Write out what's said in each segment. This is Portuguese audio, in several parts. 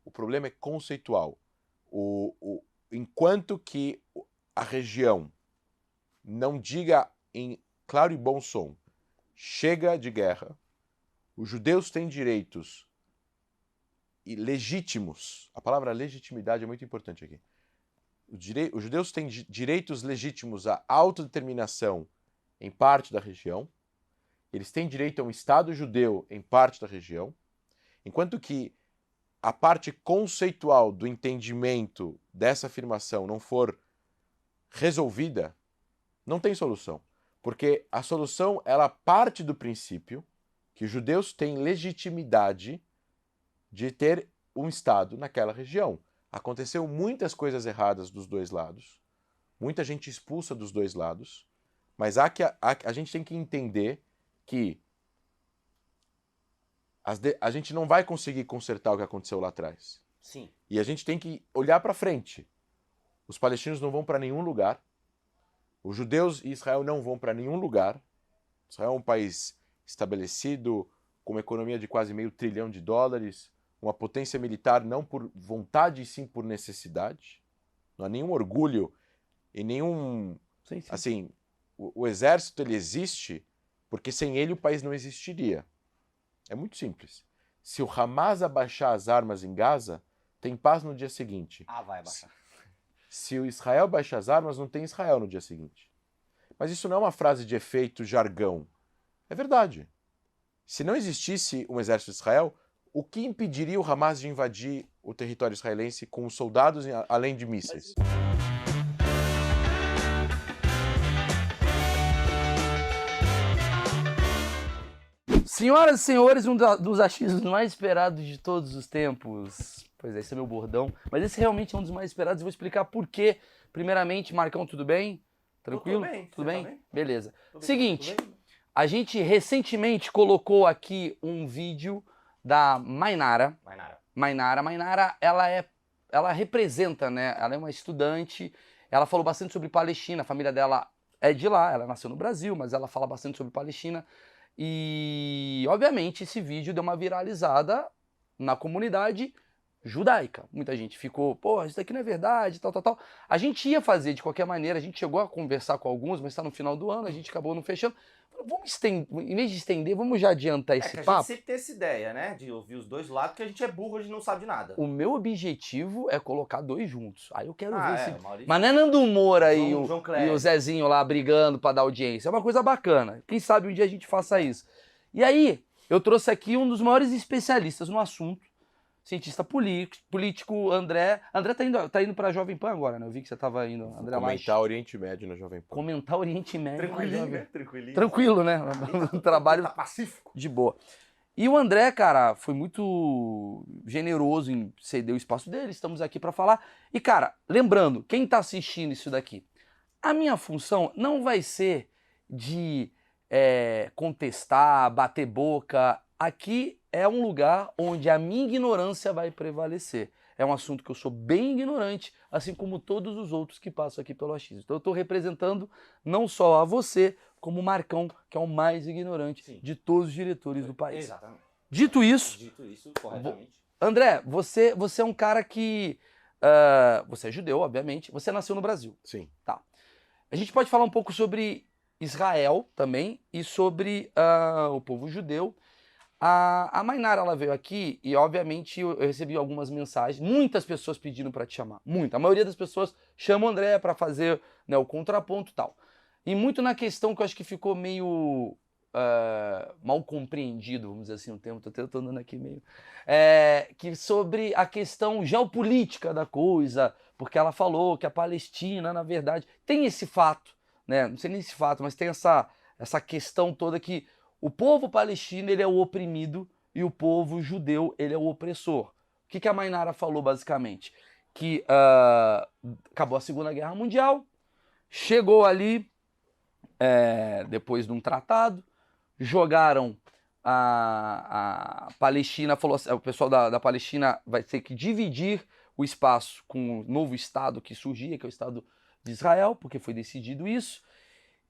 O problema é conceitual. Enquanto que a região não diga em claro e bom som, chega de guerra, os judeus têm direitos legítimos. A palavra legitimidade é muito importante aqui. Os judeus têm direitos legítimos à autodeterminação em parte da região. Eles têm direito a um Estado judeu em parte da região. Enquanto que a parte conceitual do entendimento dessa afirmação não for resolvida, não tem solução. Porque a solução, ela parte do princípio que os judeus têm legitimidade de ter um Estado naquela região. Aconteceu muitas coisas erradas dos dois lados, muita gente expulsa dos dois lados, mas a gente tem que entender que a gente não vai conseguir consertar o que aconteceu lá atrás. Sim. E a gente tem que olhar para frente. Os palestinos não vão para nenhum lugar. Os judeus e Israel não vão para nenhum lugar. Israel é um país estabelecido, com uma economia de quase $500 bilhão, uma potência militar não por vontade, e sim por necessidade. Não há nenhum orgulho e nenhum... Sim, sim. Assim, o exército ele existe porque sem ele o país não existiria. É muito simples. Se o Hamas abaixar as armas em Gaza, tem paz no dia seguinte. Vai abaixar. Se o Israel baixar as armas, não tem Israel no dia seguinte. Mas isso não é uma frase de efeito jargão. É verdade. Se não existisse um exército de Israel, o que impediria o Hamas de invadir o território israelense com soldados além de mísseis? Senhoras e senhores, um dos achismos mais esperados de todos os tempos. Pois é, esse é meu bordão. Mas esse realmente é um dos mais esperados e vou explicar por quê. Primeiramente, Marcão, tudo bem? Tranquilo? Tudo bem. Tudo bem? Tá bem? Beleza. Tudo Seguinte, bem? a gente recentemente colocou aqui um vídeo da Mainara. Mainara, ela representa, né? Ela é uma estudante, ela falou bastante sobre Palestina, a família dela é de lá, ela nasceu no Brasil, mas ela fala bastante sobre Palestina. E, obviamente, esse vídeo deu uma viralizada na comunidade judaica. Muita gente ficou, pô, isso daqui não é verdade, tal, tal, tal. A gente ia fazer de qualquer maneira, a gente chegou a conversar com alguns, mas está no final do ano, a gente acabou não fechando. Vamos estender, em vez de estender, vamos já adiantar esse que a papo. gente sempre tem essa ideia, né? De ouvir os dois lados, porque a gente é burro, a gente não sabe de nada. O meu objetivo é colocar dois juntos. Aí eu quero ver se... Maurício... Mas não é Nando Moura e João o Zezinho lá brigando pra dar audiência. É uma coisa bacana. Quem sabe um dia a gente faça isso. E aí, eu trouxe aqui um dos maiores especialistas no assunto, cientista político, André. André tá indo pra Jovem Pan agora, né? Eu vi que você tava indo, André Lage. Comentar Oriente Médio na Jovem Pan. Comentar Oriente Médio. Tranquilinho, né? Tranquilinho. Tranquilo, né? Um trabalho Tá pacífico. de boa. E o André, cara, foi muito generoso em ceder o espaço dele, estamos aqui pra falar. E, cara, lembrando, quem tá assistindo isso daqui, a minha função não vai ser de contestar, bater boca. Aqui é um lugar onde a minha ignorância vai prevalecer. É um assunto que eu sou bem ignorante, assim como todos os outros que passam aqui pelo achismo. Então eu estou representando não só a você, como o Marcão, que é o mais ignorante de todos os diretores do país. Exatamente. Dito isso, corretamente. André, você é um cara que... você é judeu, obviamente. Você nasceu no Brasil. Sim. Tá. A gente pode falar um pouco sobre Israel também e sobre o povo judeu. A Mainara, ela veio aqui e, obviamente, eu recebi algumas mensagens. Muitas pessoas pedindo para te chamar. A maioria das pessoas chama o André para fazer, né, o contraponto e tal. E muito na questão que eu acho que ficou meio mal compreendido, vamos dizer assim, o termo, tô tentando aqui meio... que sobre a questão geopolítica da coisa, porque ela falou que a Palestina, na verdade, tem esse fato, né? Não sei nem esse fato, mas tem essa questão toda que o povo palestino, ele é o oprimido e o povo judeu, ele é o opressor. O que a Mainara falou, basicamente? Que acabou a Segunda Guerra Mundial, chegou ali, depois de um tratado, jogaram a Palestina, falou assim, o pessoal da Palestina vai ter que dividir o espaço com o novo Estado que surgia, que é o Estado de Israel, porque foi decidido isso.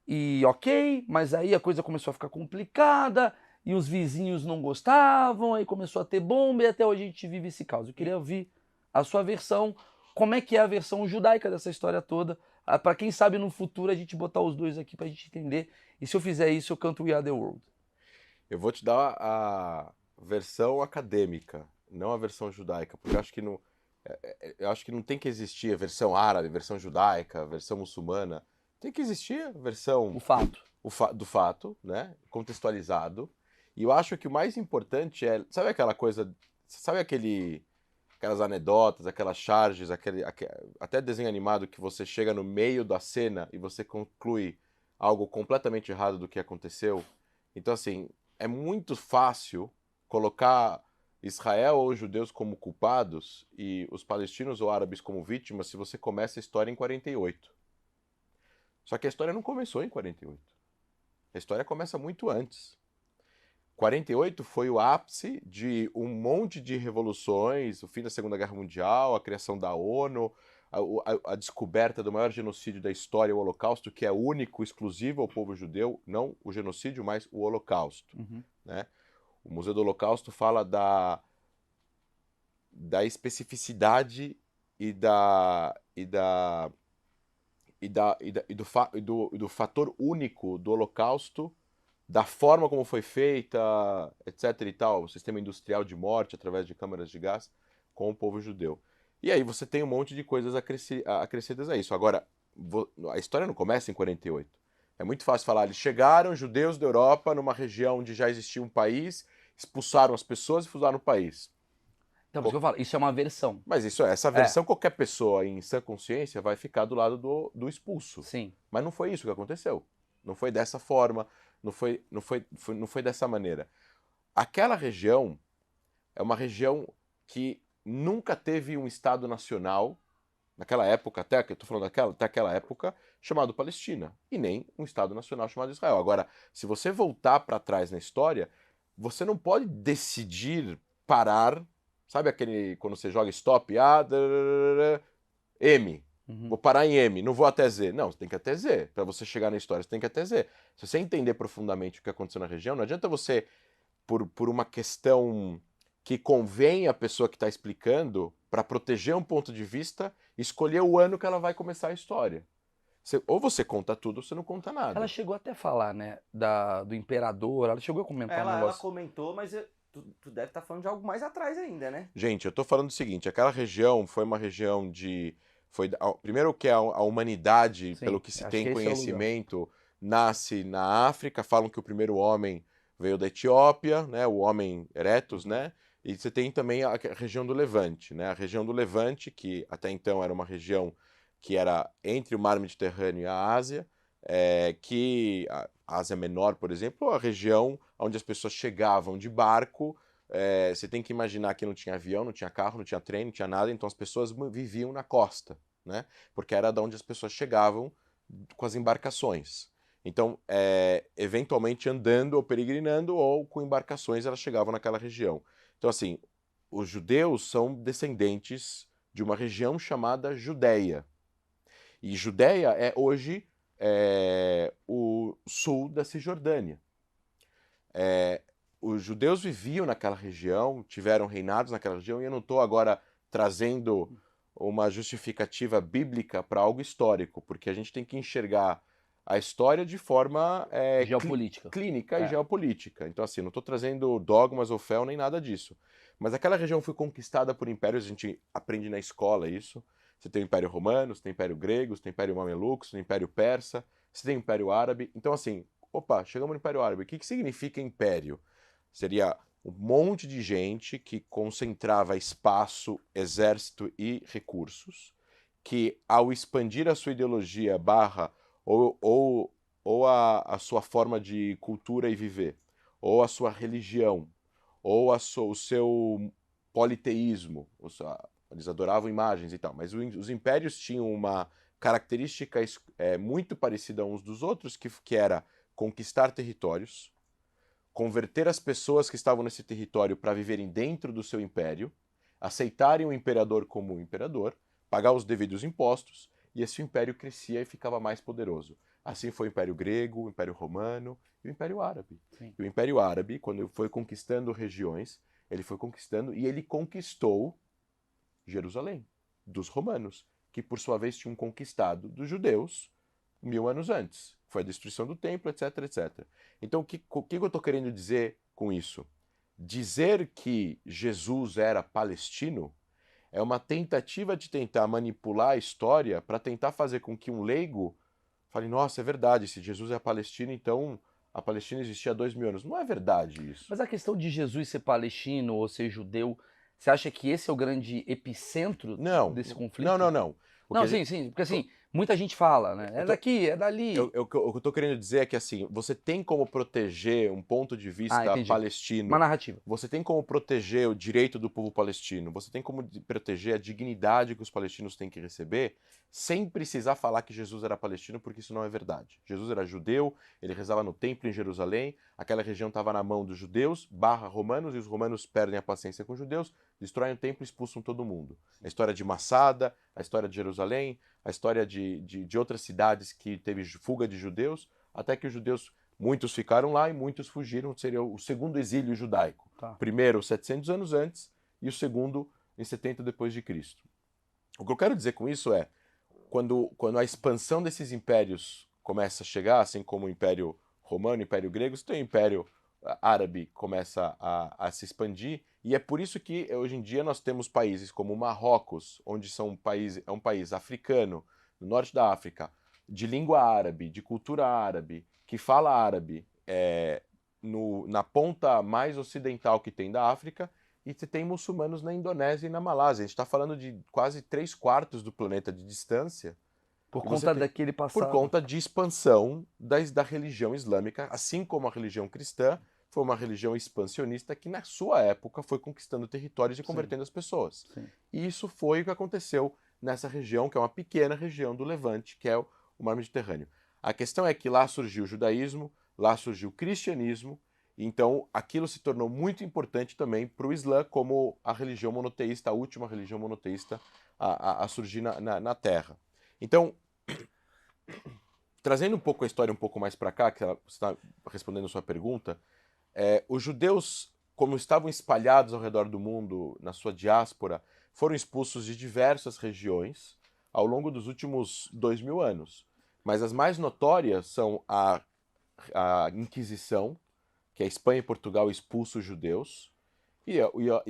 E ok, mas aí a coisa começou a ficar complicada, e os vizinhos não gostavam, aí começou a ter bomba e até hoje a gente vive esse caos. Eu queria ouvir a sua versão, como é que é a versão judaica dessa história toda, para quem sabe no futuro a gente botar os dois aqui pra gente entender. E se eu fizer isso, eu canto We Are The World. Eu vou te dar a versão acadêmica, não a versão judaica, porque eu acho que não tem que existir a versão árabe, a versão judaica, a versão muçulmana. Tem que existir a versão O fato. do fato, né? Contextualizado. E eu acho que o mais importante é, sabe aquela coisa, sabe aquelas anedotas, aquelas charges, até desenho animado que você chega no meio da cena e você conclui algo completamente errado do que aconteceu. Então, assim, é muito fácil colocar Israel ou os judeus como culpados e os palestinos ou árabes como vítimas se você começa a história em 48. Só que a história não começou em 48. A história começa muito antes. 48 foi o ápice de um monte de revoluções, o fim da Segunda Guerra Mundial, a criação da ONU, a descoberta do maior genocídio da história, o Holocausto, que é único, exclusivo ao povo judeu, não o genocídio, mas o Holocausto. Né? O Museu do Holocausto fala da especificidade do fator único do Holocausto, da forma como foi feita, etc e tal, o sistema industrial de morte através de câmaras de gás com o povo judeu. E aí você tem um monte de coisas acrescidas a isso. Agora, a história não começa em 48. É muito fácil falar, eles chegaram, judeus da Europa, numa região onde já existia um país, expulsaram as pessoas e fundaram o país. Então, por isso que eu falo, isso é uma versão. Mas essa versão, qualquer pessoa em sã consciência vai ficar do lado do expulso. Sim. Mas não foi isso que aconteceu. Não foi dessa forma, não foi dessa maneira. Aquela região é uma região que nunca teve um Estado nacional, naquela época, até que eu estou falando até aquela época, chamado Palestina, e nem um Estado nacional chamado Israel. Agora, se você voltar para trás na história, você não pode decidir parar, sabe aquele quando você joga stop, M, vou parar em M, não vou até Z. Não, você tem que ir até Z. Para você chegar na história, você tem que ir até Z. Se você entender profundamente o que aconteceu na região, não adianta você, por uma questão que convém à pessoa que está explicando, para proteger um ponto de vista, escolher o ano que ela vai começar a história. Ou você conta tudo ou você não conta nada. Ela chegou até a falar, né, do imperador, ela chegou a comentar um Ela negócio. comentou, mas tu deve estar falando de algo mais atrás ainda, né? Gente, eu tô falando o seguinte, aquela região foi uma região primeiro que a humanidade, Sim, pelo que se acho tem que esse é o lugar. conhecimento, nasce na África, falam que o primeiro homem veio da Etiópia, né, o homem eretus, né? E você tem também a região do Levante, né? A região do Levante, que até então era uma região que era entre o mar Mediterrâneo e a Ásia, que a Ásia Menor, por exemplo, a região onde as pessoas chegavam de barco. Você tem que imaginar que não tinha avião, não tinha carro, não tinha trem, não tinha nada, então as pessoas viviam na costa, né? Porque era da onde as pessoas chegavam com as embarcações. Então, eventualmente andando ou peregrinando ou com embarcações, elas chegavam naquela região. Então, assim, os judeus são descendentes de uma região chamada Judéia. E Judéia é hoje o sul da Cisjordânia. Os judeus viviam naquela região, tiveram reinados naquela região, e eu não estou agora trazendo uma justificativa bíblica para algo histórico, porque a gente tem que enxergar a história de forma Geopolítica. clínica e geopolítica. Então, assim, não estou trazendo dogmas ou fé nem nada disso. Mas aquela região foi conquistada por impérios, a gente aprende na escola isso. Você tem o Império Romano, você tem o Império Grego, você tem o Império Mameluco, você tem o Império Persa, você tem o Império Árabe. Então, assim, opa, chegamos no Império Árabe. O que significa império? Seria um monte de gente que concentrava espaço, exército e recursos, que ao expandir a sua ideologia ou a sua forma de cultura e viver, ou a sua religião, ou o seu politeísmo, eles adoravam imagens e tal, mas os impérios tinham uma característica muito parecida uns dos outros, que era conquistar territórios, converter as pessoas que estavam nesse território para viverem dentro do seu império, aceitarem o imperador como imperador, pagar os devidos impostos, e esse império crescia e ficava mais poderoso. Assim foi o Império Grego, o Império Romano e o Império Árabe. Sim. E o Império Árabe, quando ele foi conquistando regiões, ele foi conquistando e ele conquistou Jerusalém, dos romanos, que por sua vez tinham conquistado dos judeus 1000 anos antes. Foi a destruição do templo, etc, etc. Então, o que eu estou querendo dizer com isso? Dizer que Jesus era palestino é uma tentativa de tentar manipular a história para tentar fazer com que um leigo fale, nossa, é verdade, se Jesus é palestino, então a Palestina existia há 2000 anos. Não é verdade isso. Mas a questão de Jesus ser palestino ou ser judeu, você acha que esse é o grande epicentro Não, desse conflito? não. O que Não, a sim, sim, porque assim, muita gente fala, né? É daqui, é dali. o que eu tô querendo dizer é que assim, você tem como proteger um ponto de vista entendi. Uma palestino, narrativa. você tem como proteger o direito do povo palestino, você tem como proteger a dignidade que os palestinos têm que receber, sem precisar falar que Jesus era palestino, porque isso não é verdade. Jesus era judeu, ele rezava no templo em Jerusalém, aquela região estava na mão dos judeus, romanos, e os romanos perdem a paciência com os judeus, destroem o templo e expulsam todo mundo. A história de Massada, a história de Jerusalém, a história de outras cidades que teve fuga de judeus, até que os judeus, muitos ficaram lá e muitos fugiram, seria o segundo exílio judaico. Tá. O primeiro 700 anos antes e o segundo em 70 depois de Cristo. O que eu quero dizer com isso é, quando a expansão desses impérios começa a chegar, assim como o Império Romano, o Império Grego, você tem o Império Árabe começa a se expandir, e é por isso que hoje em dia nós temos países como o Marrocos, onde é um país africano, no norte da África, de língua árabe, de cultura árabe, que fala árabe na ponta mais ocidental que tem da África, e você tem muçulmanos na Indonésia e na Malásia. A gente está falando de quase 3/4 do planeta de distância, Por e você conta tem- daquele por passado. conta de expansão da religião islâmica, assim como a religião cristã foi uma religião expansionista que na sua época foi conquistando territórios e convertendo as pessoas. Sim. E isso foi o que aconteceu nessa região, que é uma pequena região do Levante, que é o Mar Mediterrâneo. A questão é que lá surgiu o judaísmo, lá surgiu o cristianismo, então aquilo se tornou muito importante também para o Islã como a religião monoteísta, a última religião monoteísta a surgir na Terra. Então, trazendo um pouco a história um pouco mais para cá, que você está respondendo a sua pergunta, os judeus, como estavam espalhados ao redor do mundo na sua diáspora, foram expulsos de diversas regiões ao longo dos últimos 2000 anos. Mas as mais notórias são a Inquisição, que a Espanha e Portugal expulsam os judeus, e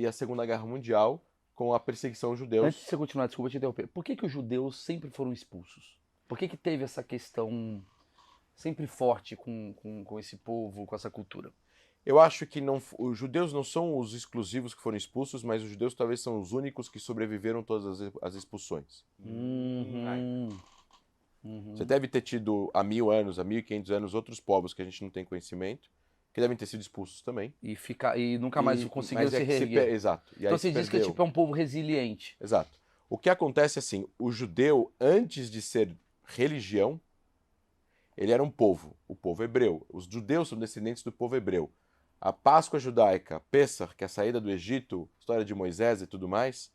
a Segunda Guerra Mundial, com a perseguição aos judeus. Antes de você continuar, desculpa te interromper. Por que os judeus sempre foram expulsos? Por que teve essa questão sempre forte com esse povo, com essa cultura? Eu acho que os judeus não são os exclusivos que foram expulsos, mas os judeus talvez são os únicos que sobreviveram todas as expulsões. Você deve ter tido há 1000 anos, há 1500 anos, outros povos que a gente não tem conhecimento, que devem ter sido expulsos também. E nunca mais conseguiram mas se reerguer. Exato. E aí Então você diz que perdeu. é um povo resiliente. Exato. O que acontece é assim, o judeu, antes de ser religião, ele era um povo, o povo hebreu. Os judeus são descendentes do povo hebreu. A Páscoa judaica, Pessah, que é a saída do Egito, história de Moisés e tudo mais,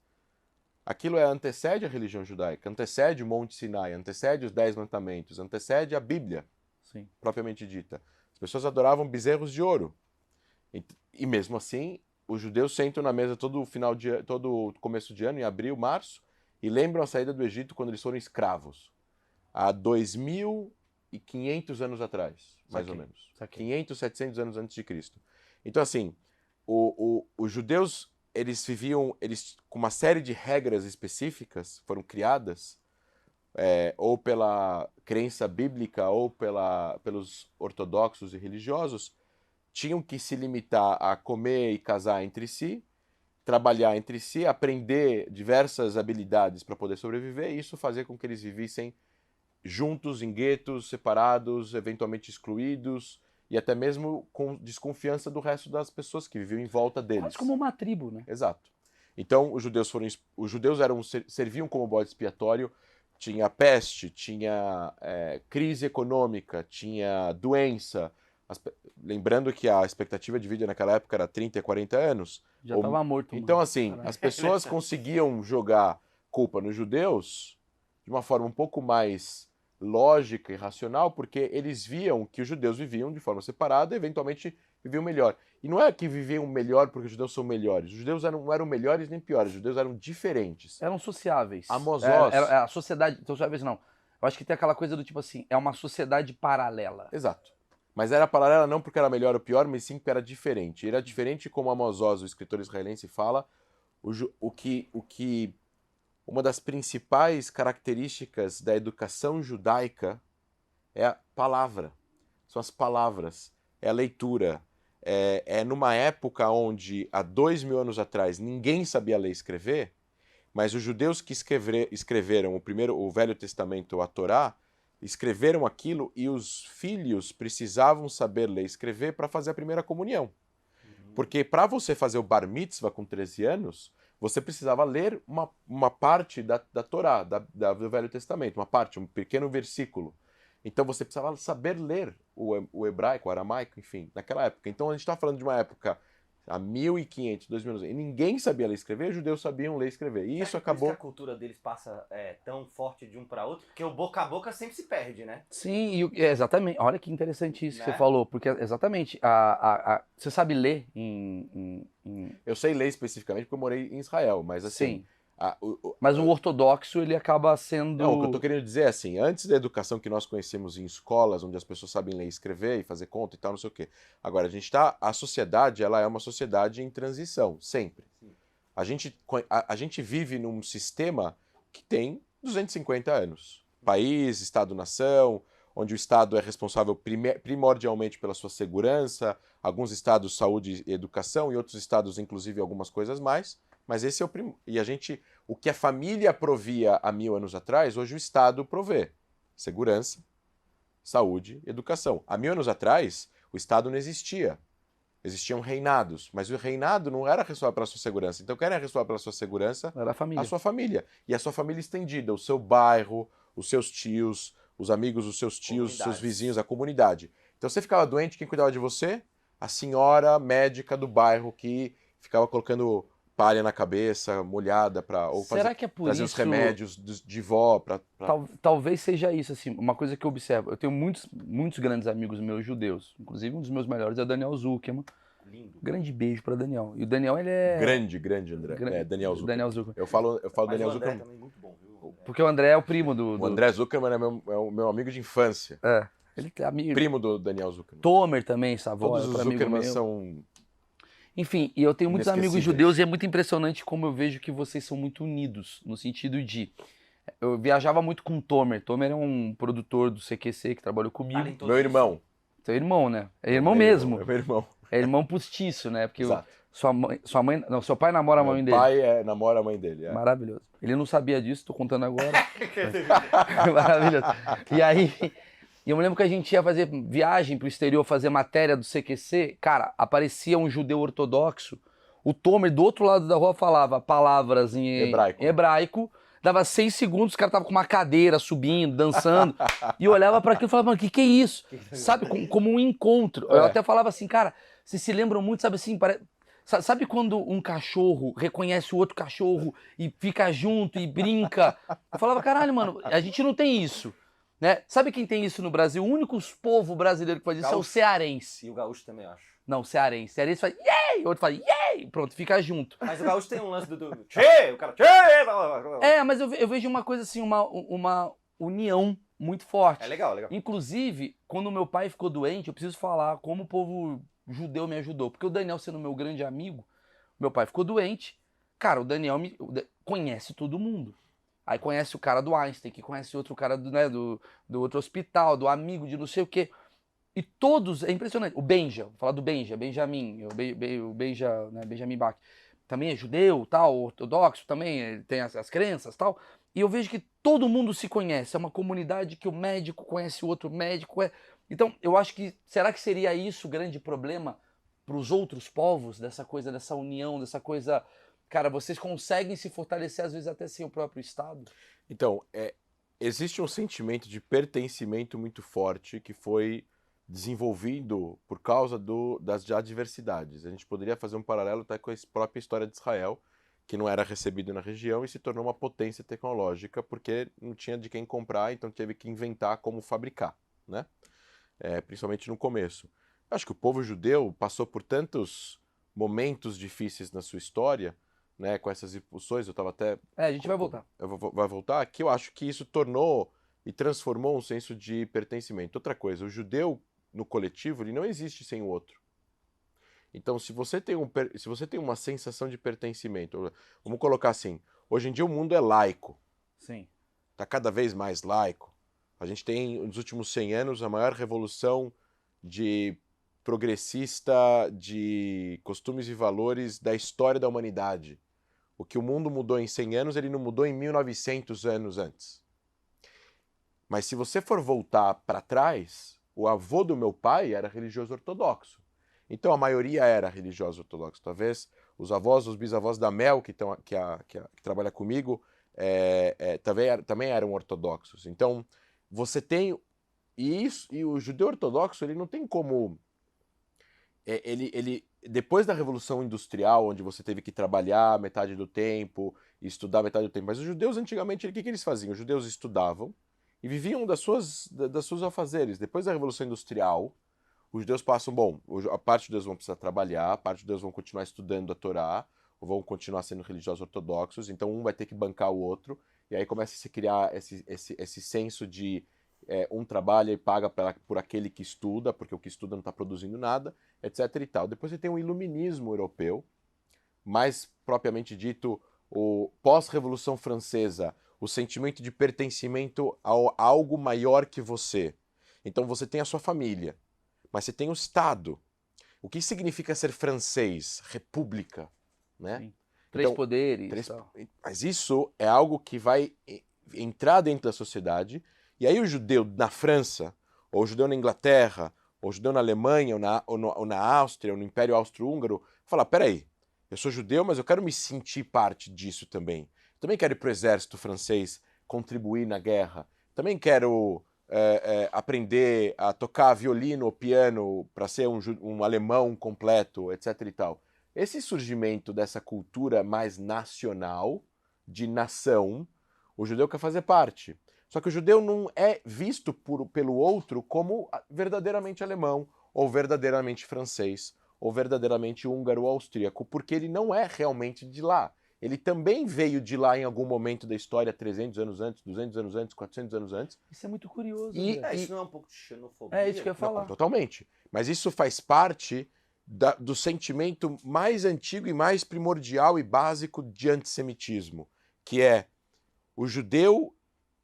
aquilo antecede a religião judaica, antecede o Monte Sinai, antecede os 10 mandamentos, antecede a Bíblia, Sim. propriamente dita. As pessoas adoravam bezerros de ouro. E mesmo assim, os judeus sentam na mesa todo começo de ano, em abril, março, e lembram a saída do Egito quando eles foram escravos. Há 2500 anos atrás, mais ou menos. 500, 700 anos antes de Cristo. Então, assim, os judeus, eles viviam com uma série de regras específicas, foram criadas, ou pela crença bíblica, ou pelos ortodoxos e religiosos, tinham que se limitar a comer e casar entre si, trabalhar entre si, aprender diversas habilidades para poder sobreviver, e isso fazia com que eles vivessem juntos, em guetos, separados, eventualmente excluídos, e até mesmo com desconfiança do resto das pessoas que viviam em volta deles. Quase como uma tribo, né? Exato. Então, os judeus serviam como bode expiatório. Tinha peste, tinha crise econômica, tinha doença. Lembrando que a expectativa de vida naquela época era 30 e 40 anos. Já estava morto. Então, mano. assim, Caralho. as pessoas conseguiam jogar culpa nos judeus de uma forma um pouco mais lógica e racional, porque eles viam que os judeus viviam de forma separada e eventualmente viviam melhor. E não é que viviam melhor porque os judeus são melhores. Os judeus não eram melhores nem piores, os judeus eram diferentes. Eram sociáveis. Amozós. A sociedade, então, sociáveis não. Eu acho que tem aquela coisa do tipo assim, é uma sociedade paralela. Exato. Mas era paralela não porque era melhor ou pior, mas sim porque era diferente. E era diferente como Amós, o escritor israelense, fala, uma das principais características da educação judaica é a palavra. São as palavras, é a leitura. É numa época onde, há 2000 anos atrás, ninguém sabia ler e escrever, mas os judeus que escreveram o Velho Testamento, a Torá, escreveram aquilo e os filhos precisavam saber ler e escrever para fazer a primeira comunhão. Porque para você fazer o Bar Mitzvah com 13 anos, você precisava ler uma parte da Torá, do Velho Testamento, uma parte, um pequeno versículo. Então você precisava saber ler o hebraico, o aramaico, enfim, naquela época. Então a gente está falando de uma época há 1500, 2000 anos, e ninguém sabia ler e escrever, os judeus sabiam ler e escrever. E isso acabou... Por isso que a cultura deles passa tão forte de um para outro, porque o boca a boca sempre se perde, né? Sim, exatamente. Olha que interessante isso que Né? você falou, porque exatamente, você sabe ler em... Eu sei ler especificamente porque eu morei em Israel, mas assim... Sim, mas o ortodoxo, ele acaba sendo... Não, o que eu estou querendo dizer é assim, antes da educação que nós conhecemos em escolas, onde as pessoas sabem ler e escrever e fazer conta e tal, não sei o quê. Agora, a sociedade, ela é uma sociedade em transição, sempre. Sim. A gente vive num sistema que tem 250 anos. País, Estado-nação, onde o Estado é responsável primordialmente pela sua segurança, alguns estados saúde e educação, e outros estados, inclusive, algumas coisas mais. Mas esse é o que a família provia há 1000 anos atrás, hoje o Estado provê. Segurança, saúde, educação. Há 1000 anos atrás, o Estado não existia. Existiam reinados, mas o reinado não era responsável pela sua segurança. Então, quem era responsável pela sua segurança? Era a família. A sua família. E a sua família estendida, o seu bairro, os seus tios, os amigos dos seus tios, os seus vizinhos, a comunidade. Então, você ficava doente, quem cuidava de você? A senhora médica do bairro que ficava colocando palha na cabeça, molhada, Será que é por trazer isso... os remédios de vó. Talvez seja isso, assim, uma coisa que eu observo. Eu tenho muitos grandes amigos meus judeus. Inclusive, um dos meus melhores é o Daniel Zuckerman. Lindo. Grande beijo para Daniel. E o Daniel, ele é... Grande André. Daniel Zuckerman. Daniel Zuckerman. Eu falo Mas Daniel o André Zuckerman. também é muito bom, viu? Porque o André é o primo do... O André Zuckerman é o meu amigo de infância. Ele é amigo. Primo do Daniel Zuckerman. Tomer também, Savoy. Todos os Zuckerman são... Enfim, e eu tenho muitos amigos inesquecíveis. judeus e é muito impressionante como eu vejo que vocês são muito unidos, no sentido de... Eu viajava muito com o Tomer. Tomer é um produtor do CQC que trabalhou comigo. Talentoso. Meu irmão. Seu irmão, né? É irmão mesmo. É meu irmão. É irmão postiço, né? Porque Exato. seu pai namora a mãe Meu dele. pai namora a mãe dele. Maravilhoso. Ele não sabia disso, tô contando agora. Maravilhoso. E aí, eu me lembro que a gente ia fazer viagem pro exterior, fazer matéria do CQC. Cara, aparecia um judeu ortodoxo. O Tomer, do outro lado da rua, falava palavras em hebraico. Dava 6 segundos, o cara tava com uma cadeira subindo, dançando. E eu olhava para aquilo e falava, mano, que é isso? Sabe, como um encontro. Eu até falava assim, cara, vocês se lembram muito, sabe assim, sabe quando um cachorro reconhece o outro cachorro e fica junto e brinca? Eu falava, caralho, mano, a gente não tem isso. Né? Sabe quem tem isso no Brasil? O único povo brasileiro que faz isso é o cearense. E o gaúcho também, eu acho. Não, cearense. Cearense faz, yay! O outro faz, yay! Pronto, fica junto. Mas o gaúcho tem um lance do tchê! O cara, tchê! Mas eu vejo uma coisa assim, uma união muito forte. É legal. Inclusive, quando meu pai ficou doente, eu preciso falar como o povo judeu me ajudou. Porque o Daniel, sendo meu grande amigo, meu pai ficou doente. Cara, o Daniel conhece todo mundo. Aí conhece o cara do Einstein, que conhece outro cara do outro hospital, do amigo de não sei o quê. E todos, é impressionante. O Benja, vou falar do Benjamin, o Benjamin Bach. Também é judeu, tal, ortodoxo, também ele tem as crenças, tal. E eu vejo que todo mundo se conhece. É uma comunidade que o médico conhece o outro médico. Então, eu acho que, será que seria isso o grande problema para os outros povos? Dessa coisa, dessa união, dessa coisa... Cara, vocês conseguem se fortalecer, às vezes, até sem o próprio Estado? Então, existe um sentimento de pertencimento muito forte que foi desenvolvido por causa das adversidades. A gente poderia fazer um paralelo até com a própria história de Israel, que não era recebido na região e se tornou uma potência tecnológica porque não tinha de quem comprar, então teve que inventar como fabricar, né? Principalmente no começo. Acho que o povo judeu passou por tantos momentos difíceis na sua história, né, com essas impulsões, eu estava até... A gente vai voltar. Vai voltar, que eu acho que isso tornou e transformou um senso de pertencimento. Outra coisa, o judeu no coletivo, ele não existe sem o outro. Então, se você tem uma sensação de pertencimento, vamos colocar assim, hoje em dia o mundo é laico, Sim. está cada vez mais laico. A gente tem, nos últimos 100 anos, a maior revolução de progressista de costumes e valores da história da humanidade. O que o mundo mudou em 100 anos, ele não mudou em 1900 anos antes. Mas se você for voltar para trás, o avô do meu pai era religioso ortodoxo. Então a maioria era religiosa ortodoxa. Talvez os avós, os bisavós da Mel, que trabalha comigo, também eram ortodoxos. Então você tem e o judeu ortodoxo ele não tem como depois da Revolução Industrial, onde você teve que trabalhar metade do tempo, estudar metade do tempo, mas os judeus antigamente, o que eles faziam? Os judeus estudavam e viviam das suas afazeres. Depois da Revolução Industrial, os judeus passam, a parte dos judeus vão precisar trabalhar, a parte dos judeus vão continuar estudando a Torá, ou vão continuar sendo religiosos ortodoxos, então um vai ter que bancar o outro, e aí começa a se criar esse senso de um trabalha e paga por aquele que estuda, porque o que estuda não está produzindo nada, etc. e tal. Depois você tem o iluminismo europeu, mais propriamente dito, o pós-revolução francesa, o sentimento de pertencimento a algo maior que você. Então você tem a sua família, mas você tem o Estado. O que significa ser francês? República, né? Sim. Três Então, poderes. mas isso é algo que vai entrar dentro da sociedade. E aí o judeu na França, ou o judeu na Inglaterra, ou o judeu na Alemanha, ou na Áustria, ou no Império Austro-Húngaro, fala, peraí, eu sou judeu, mas eu quero me sentir parte disso também. Também quero ir para o exército francês, contribuir na guerra. Também quero aprender a tocar violino ou piano para ser um alemão completo, etc. e tal. Esse surgimento dessa cultura mais nacional, de nação, o judeu quer fazer parte. Só que o judeu não é visto pelo outro como verdadeiramente alemão, ou verdadeiramente francês, ou verdadeiramente húngaro ou austríaco, porque ele não é realmente de lá. Ele também veio de lá em algum momento da história, 300 anos antes, 200 anos antes, 400 anos antes. Isso é muito curioso, Isso não é um pouco de xenofobia? É isso que eu ia falar. Não, totalmente. Mas isso faz parte do sentimento mais antigo e mais primordial e básico de antissemitismo, que é o judeu,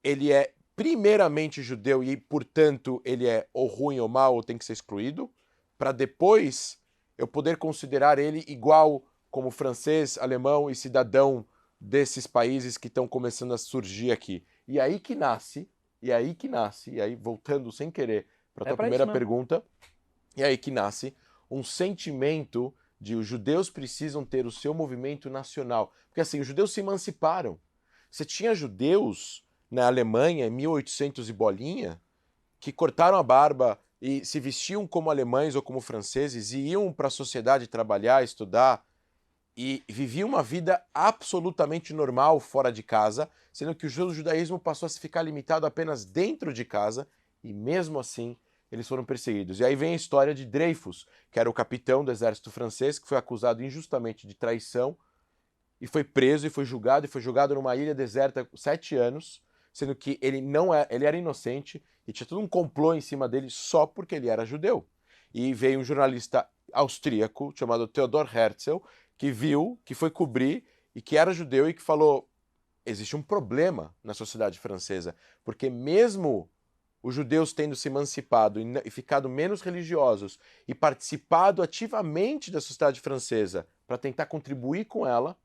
ele é primeiramente judeu e, portanto, ele é ou ruim ou mal ou tem que ser excluído, para depois eu poder considerar ele igual como francês, alemão e cidadão desses países que estão começando a surgir aqui. E aí que nasce, e aí voltando sem querer para a tua primeira pergunta, e aí que nasce um sentimento de os judeus precisam ter o seu movimento nacional. Porque assim, os judeus se emanciparam. Você tinha judeus na Alemanha, em 1800 e bolinha, que cortaram a barba e se vestiam como alemães ou como franceses e iam para a sociedade trabalhar, estudar e viviam uma vida absolutamente normal fora de casa, sendo que o judaísmo passou a se ficar limitado apenas dentro de casa e mesmo assim eles foram perseguidos. E aí vem a história de Dreyfus, que era o capitão do exército francês, que foi acusado injustamente de traição e foi preso e foi julgado numa ilha deserta 7 anos, sendo que ele era inocente e tinha todo um complô em cima dele só porque ele era judeu. E veio um jornalista austríaco chamado Theodor Herzl, que viu, que foi cobrir e que era judeu e que falou: existe um problema na sociedade francesa, porque mesmo os judeus tendo se emancipado e ficado menos religiosos e participado ativamente da sociedade francesa para tentar contribuir com ela,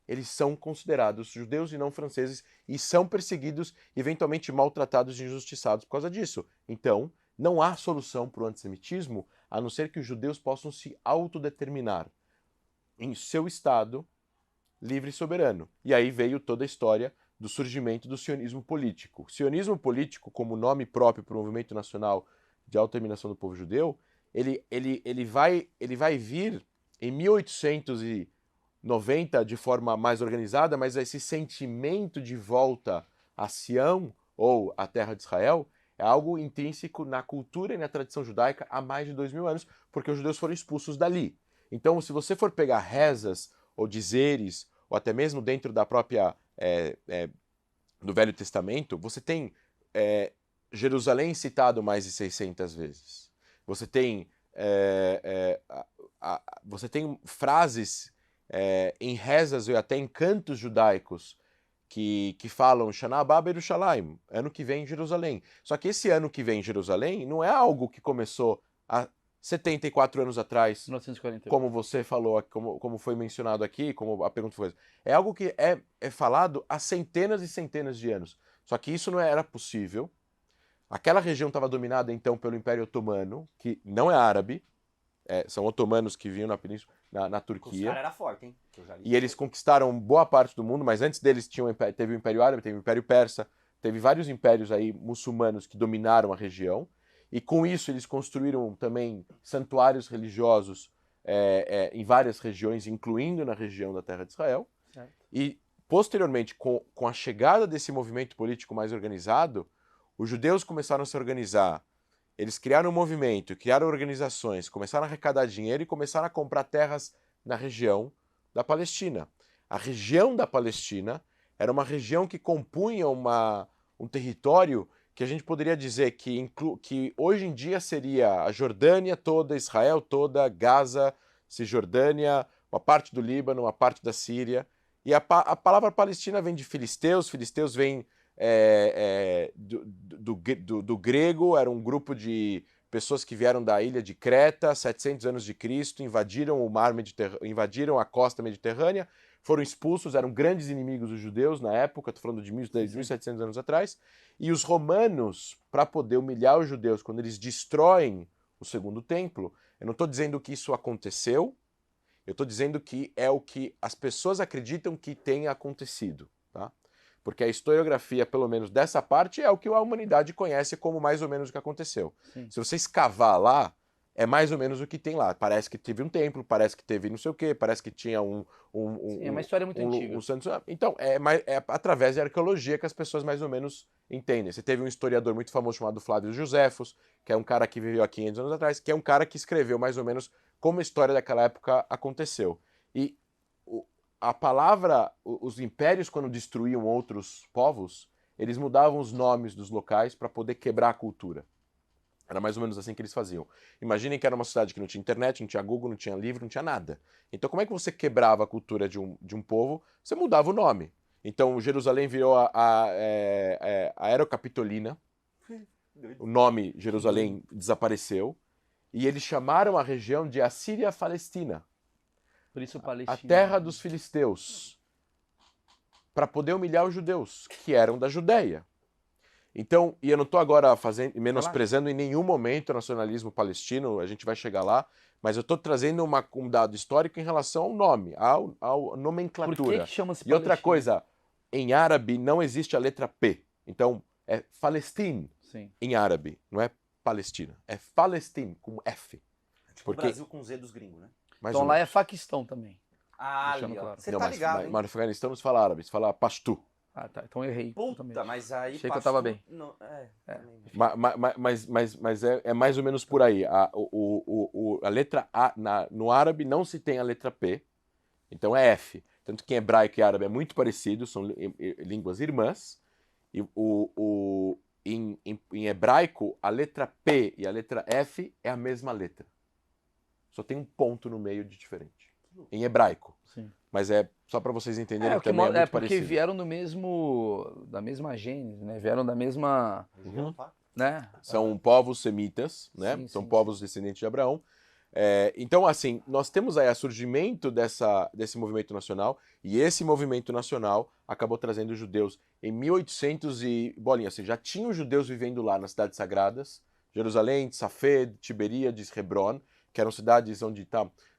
eles são considerados judeus e não franceses e são perseguidos e eventualmente maltratados e injustiçados por causa disso. Então, não há solução para o antissemitismo a não ser que os judeus possam se autodeterminar em seu Estado livre e soberano. E aí veio toda a história do surgimento do sionismo político. O sionismo político, como nome próprio para o movimento nacional de autodeterminação do povo judeu, ele vai vir em 1800 90 de forma mais organizada, mas esse sentimento de volta a Sião, ou a terra de Israel, é algo intrínseco na cultura e na tradição judaica há mais de 2000 anos, porque os judeus foram expulsos dali. Então, se você for pegar rezas ou dizeres, ou até mesmo dentro da própria do Velho Testamento, você tem Jerusalém citado mais de 600 vezes. Você tem você tem frases em rezas e até em cantos judaicos que falam Shana Abba Yerushalayim, ano que vem em Jerusalém. Só que esse ano que vem em Jerusalém não é algo que começou há 74 anos atrás, 1948. como você falou, como foi mencionado aqui, como a pergunta foi. É algo que é falado há centenas e centenas de anos. Só que isso não era possível. Aquela região estava dominada então pelo Império Otomano, que não é árabe, são otomanos que vinham na península, na Os Turquia. caras eram fortes, hein? Que eu já li. E eles conquistaram boa parte do mundo, mas antes deles teve o Império Árabe, teve o Império Persa, teve vários impérios aí muçulmanos que dominaram a região. E com isso eles construíram também santuários religiosos em várias regiões, incluindo na região da Terra de Israel. Certo. E posteriormente, com a chegada desse movimento político mais organizado, os judeus começaram a se organizar. Eles criaram um movimento, criaram organizações, começaram a arrecadar dinheiro e começaram a comprar terras na região da Palestina. A região da Palestina era uma região que compunha um território que a gente poderia dizer que hoje em dia seria a Jordânia toda, Israel toda, Gaza, Cisjordânia, uma parte do Líbano, uma parte da Síria. E a palavra Palestina vem de filisteus, filisteus vem do grego, era um grupo de pessoas que vieram da ilha de Creta, 700 anos de Cristo, invadiram o mar invadiram a costa mediterrânea, foram expulsos, eram grandes inimigos dos judeus na época, estou falando de 1700 anos atrás, e os romanos, para poder humilhar os judeus, quando eles destroem o segundo templo, eu não estou dizendo que isso aconteceu, eu estou dizendo que é o que as pessoas acreditam que tenha acontecido, tá? Porque a historiografia, pelo menos dessa parte, é o que a humanidade conhece como mais ou menos o que aconteceu. Sim. Se você escavar lá, é mais ou menos o que tem lá. Parece que teve um templo, parece que teve não sei o quê, parece que tinha Sim, é uma história muito antiga. Então, é através da arqueologia que as pessoas mais ou menos entendem. Você teve um historiador muito famoso chamado Flávio Josefos, que é um cara que viveu há 500 anos atrás, que é um cara que escreveu mais ou menos como a história daquela época aconteceu. E a palavra, os impérios, quando destruíam outros povos, eles mudavam os nomes dos locais para poder quebrar a cultura. Era mais ou menos assim que eles faziam. Imaginem que era uma cidade que não tinha internet, não tinha Google, não tinha livro, não tinha nada. Então, como é que você quebrava a cultura de um povo? Você mudava o nome. Então, Jerusalém virou a Aerocapitolina. O nome Jerusalém desapareceu. E eles chamaram a região de Assíria Palestina. Por isso Palestina. A terra dos filisteus. Para poder humilhar os judeus, que eram da Judéia. Então, e eu não estou agora menosprezando em nenhum momento o nacionalismo palestino, a gente vai chegar lá, mas eu estou trazendo um dado histórico em relação ao nome, à nomenclatura. Por que chama-se E outra Palestina? coisa, em árabe não existe a letra P. Então, é Palestine Sim. em árabe, não é Palestina. É Palestine, com F. Tipo o Brasil com Z dos gringos, né? Mais Então ou lá é menos. Paquistão também. Ah, Deixando ali, ó. claro. Você Não, tá mas, ligado, mas, hein? mas no Afeganistão não se fala árabe, se fala Pashtu. Ah, tá. Então eu errei. totalmente. Puta, mas aí... Achei que eu tava bem. Não, também. Mas é mais ou menos por aí. A letra A, no árabe não se tem a letra P, então é F. Tanto que em hebraico e árabe é muito parecido, são línguas irmãs. E em hebraico, a letra P e a letra F é a mesma letra. Só tem um ponto no meio de diferente. Em hebraico. Sim. Mas é só para vocês entenderem que também é muito porque parecido. vieram da mesma gênese, né? Vieram da mesma, Uhum. né? São povos semitas, né? Sim, São sim, povos descendentes de Abraão. Então, assim, nós temos aí o surgimento desse movimento nacional, e esse movimento nacional acabou trazendo os judeus em 1800 e bolinha, assim, já tinha os judeus vivendo lá nas cidades sagradas, Jerusalém, Safed, Tiberíades, Hebron, que eram cidades onde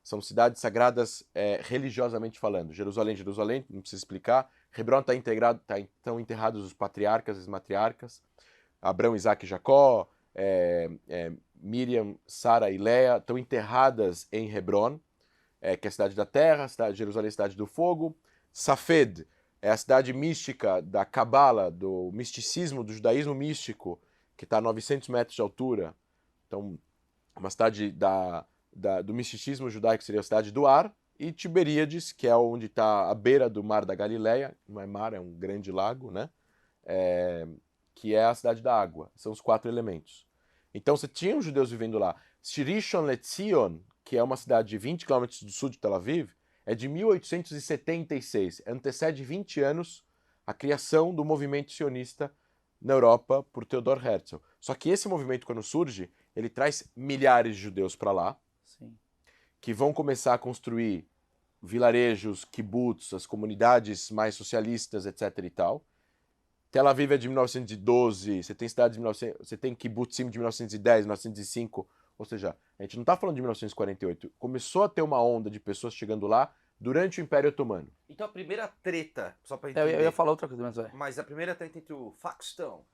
são cidades sagradas religiosamente falando. Jerusalém, não precisa explicar. Hebron estão enterrados os patriarcas e as matriarcas, Abraão, Isaac e Jacó, Miriam, Sara e Leia estão enterradas em Hebron. que é a cidade da terra, a cidade de Jerusalém, a cidade do fogo. Safed é a cidade mística da Cabala, do misticismo, do judaísmo místico, que está a 900 metros de altura. Então, uma cidade do misticismo judaico seria a cidade do Ar. E Tiberíades, que é onde está à beira do Mar da Galileia, não é mar, é um grande lago, né? Que é a cidade da água. São os 4 elementos. Então você tinha os judeus vivendo lá. Rishon LeZion, que é uma cidade de 20 quilômetros do sul de Tel Aviv, é de 1876. Antecede 20 anos a criação do movimento sionista na Europa por Theodor Herzl. Só que esse movimento, quando surge, ele traz milhares de judeus para lá, Sim. que vão começar a construir vilarejos, kibbutz, as comunidades mais socialistas, etc. e tal. Tel Aviv é de 1912, você tem cidades de 1900, você tem kibbutzim de 1910, 1905, ou seja, a gente não está falando de 1948. Começou a ter uma onda de pessoas chegando lá durante o Império Otomano. Então a primeira treta, só pra Eu entender. ia falar outra coisa, mas vai. Mas a primeira treta entre o facção,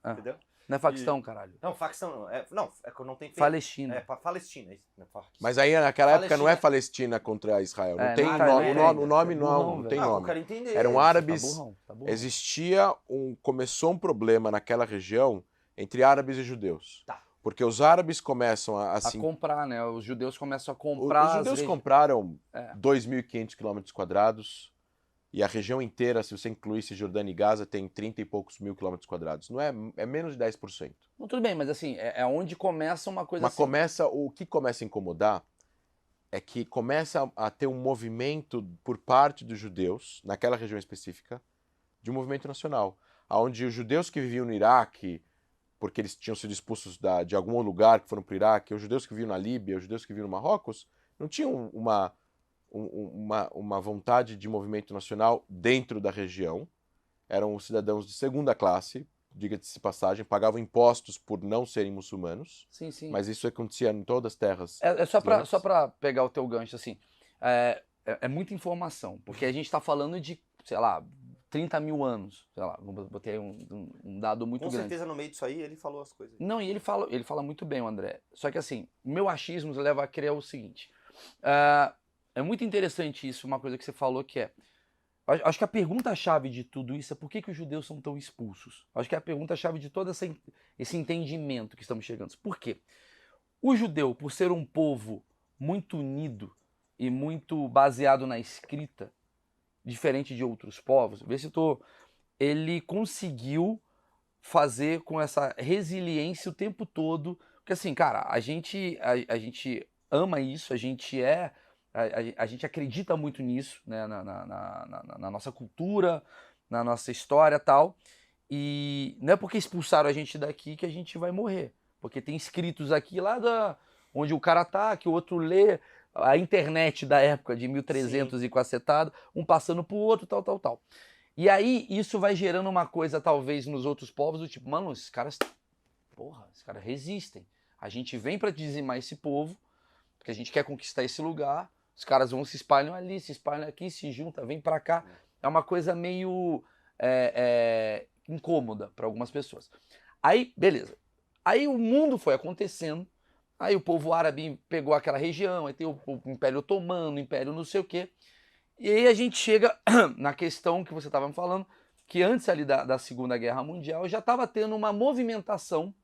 entendeu? Não é facção, caralho. Não, facção não. Não, é que eu não tenho feito. Palestina. É, Palestina. Isso, não é facção. Mas aí naquela época não é Palestina- Palestina contra Israel. Não tem não, nome, não, o nome tá não, burrão, não tem velho. Eu nome. quero entender. Eram Tá árabes. burrão, tá burrão. Começou um problema naquela região entre árabes e judeus. Tá. Porque os árabes começam A assim. comprar, né? Os judeus começam a Os comprar. judeus compraram É. 2.500 quilômetros quadrados e a região inteira, se você incluísse Jordânia e Gaza, tem 30 e poucos mil quilômetros quadrados. Não é, é menos de 10%. Não, tudo bem, mas assim, é onde começa uma coisa Mas assim. o que começa a incomodar é que começa a ter um movimento por parte dos judeus, naquela região específica, de um movimento nacional, onde os judeus que viviam no Iraque, porque eles tinham sido expulsos de algum lugar que foram para o Iraque, os judeus que viviam na Líbia, os judeus que viviam no Marrocos, não tinham uma vontade de movimento nacional dentro da região. Eram cidadãos de segunda classe, diga-se de passagem, pagavam impostos por não serem muçulmanos, Sim, sim. mas isso acontecia em todas as terras. É só islâmicas. pra pegar o teu gancho, assim. É muita informação, porque a gente tá falando de, sei lá, 30 mil anos. Sei lá, botei aí um dado muito Com grande. certeza no meio disso aí ele falou as coisas. Não, e ele fala muito bem, o André. Só que assim, meu achismo leva a crer o seguinte. É muito interessante isso, uma coisa que você falou que é. Acho que a pergunta-chave de tudo isso é por que os judeus são tão expulsos. Acho que é a pergunta-chave de todo esse entendimento que estamos chegando. Por quê? O judeu, por ser um povo muito unido e muito baseado na escrita, diferente de outros povos, vê se eu tô, ele conseguiu fazer com essa resiliência o tempo todo. Porque assim, cara, a gente ama isso, a gente acredita muito nisso, né, na nossa cultura, na nossa história e tal. E não é porque expulsaram a gente daqui que a gente vai morrer. Porque tem escritos aqui onde o cara tá, que o outro lê a internet da época de 1300 e cacetada, um passando pro outro, tal. E aí isso vai gerando uma coisa, talvez, nos outros povos, do tipo, mano, esses caras resistem. A gente vem pra dizimar esse povo, porque a gente quer conquistar esse lugar, os caras vão se espalham ali, se espalham aqui, se juntam, vem pra cá. É uma coisa meio incômoda para algumas pessoas. Aí, beleza. Aí o mundo foi acontecendo, aí o povo árabe pegou aquela região, aí tem o Império Otomano, o Império não sei o quê. E aí a gente chega na questão que você estava me falando, que antes ali da Segunda Guerra Mundial já estava tendo uma movimentação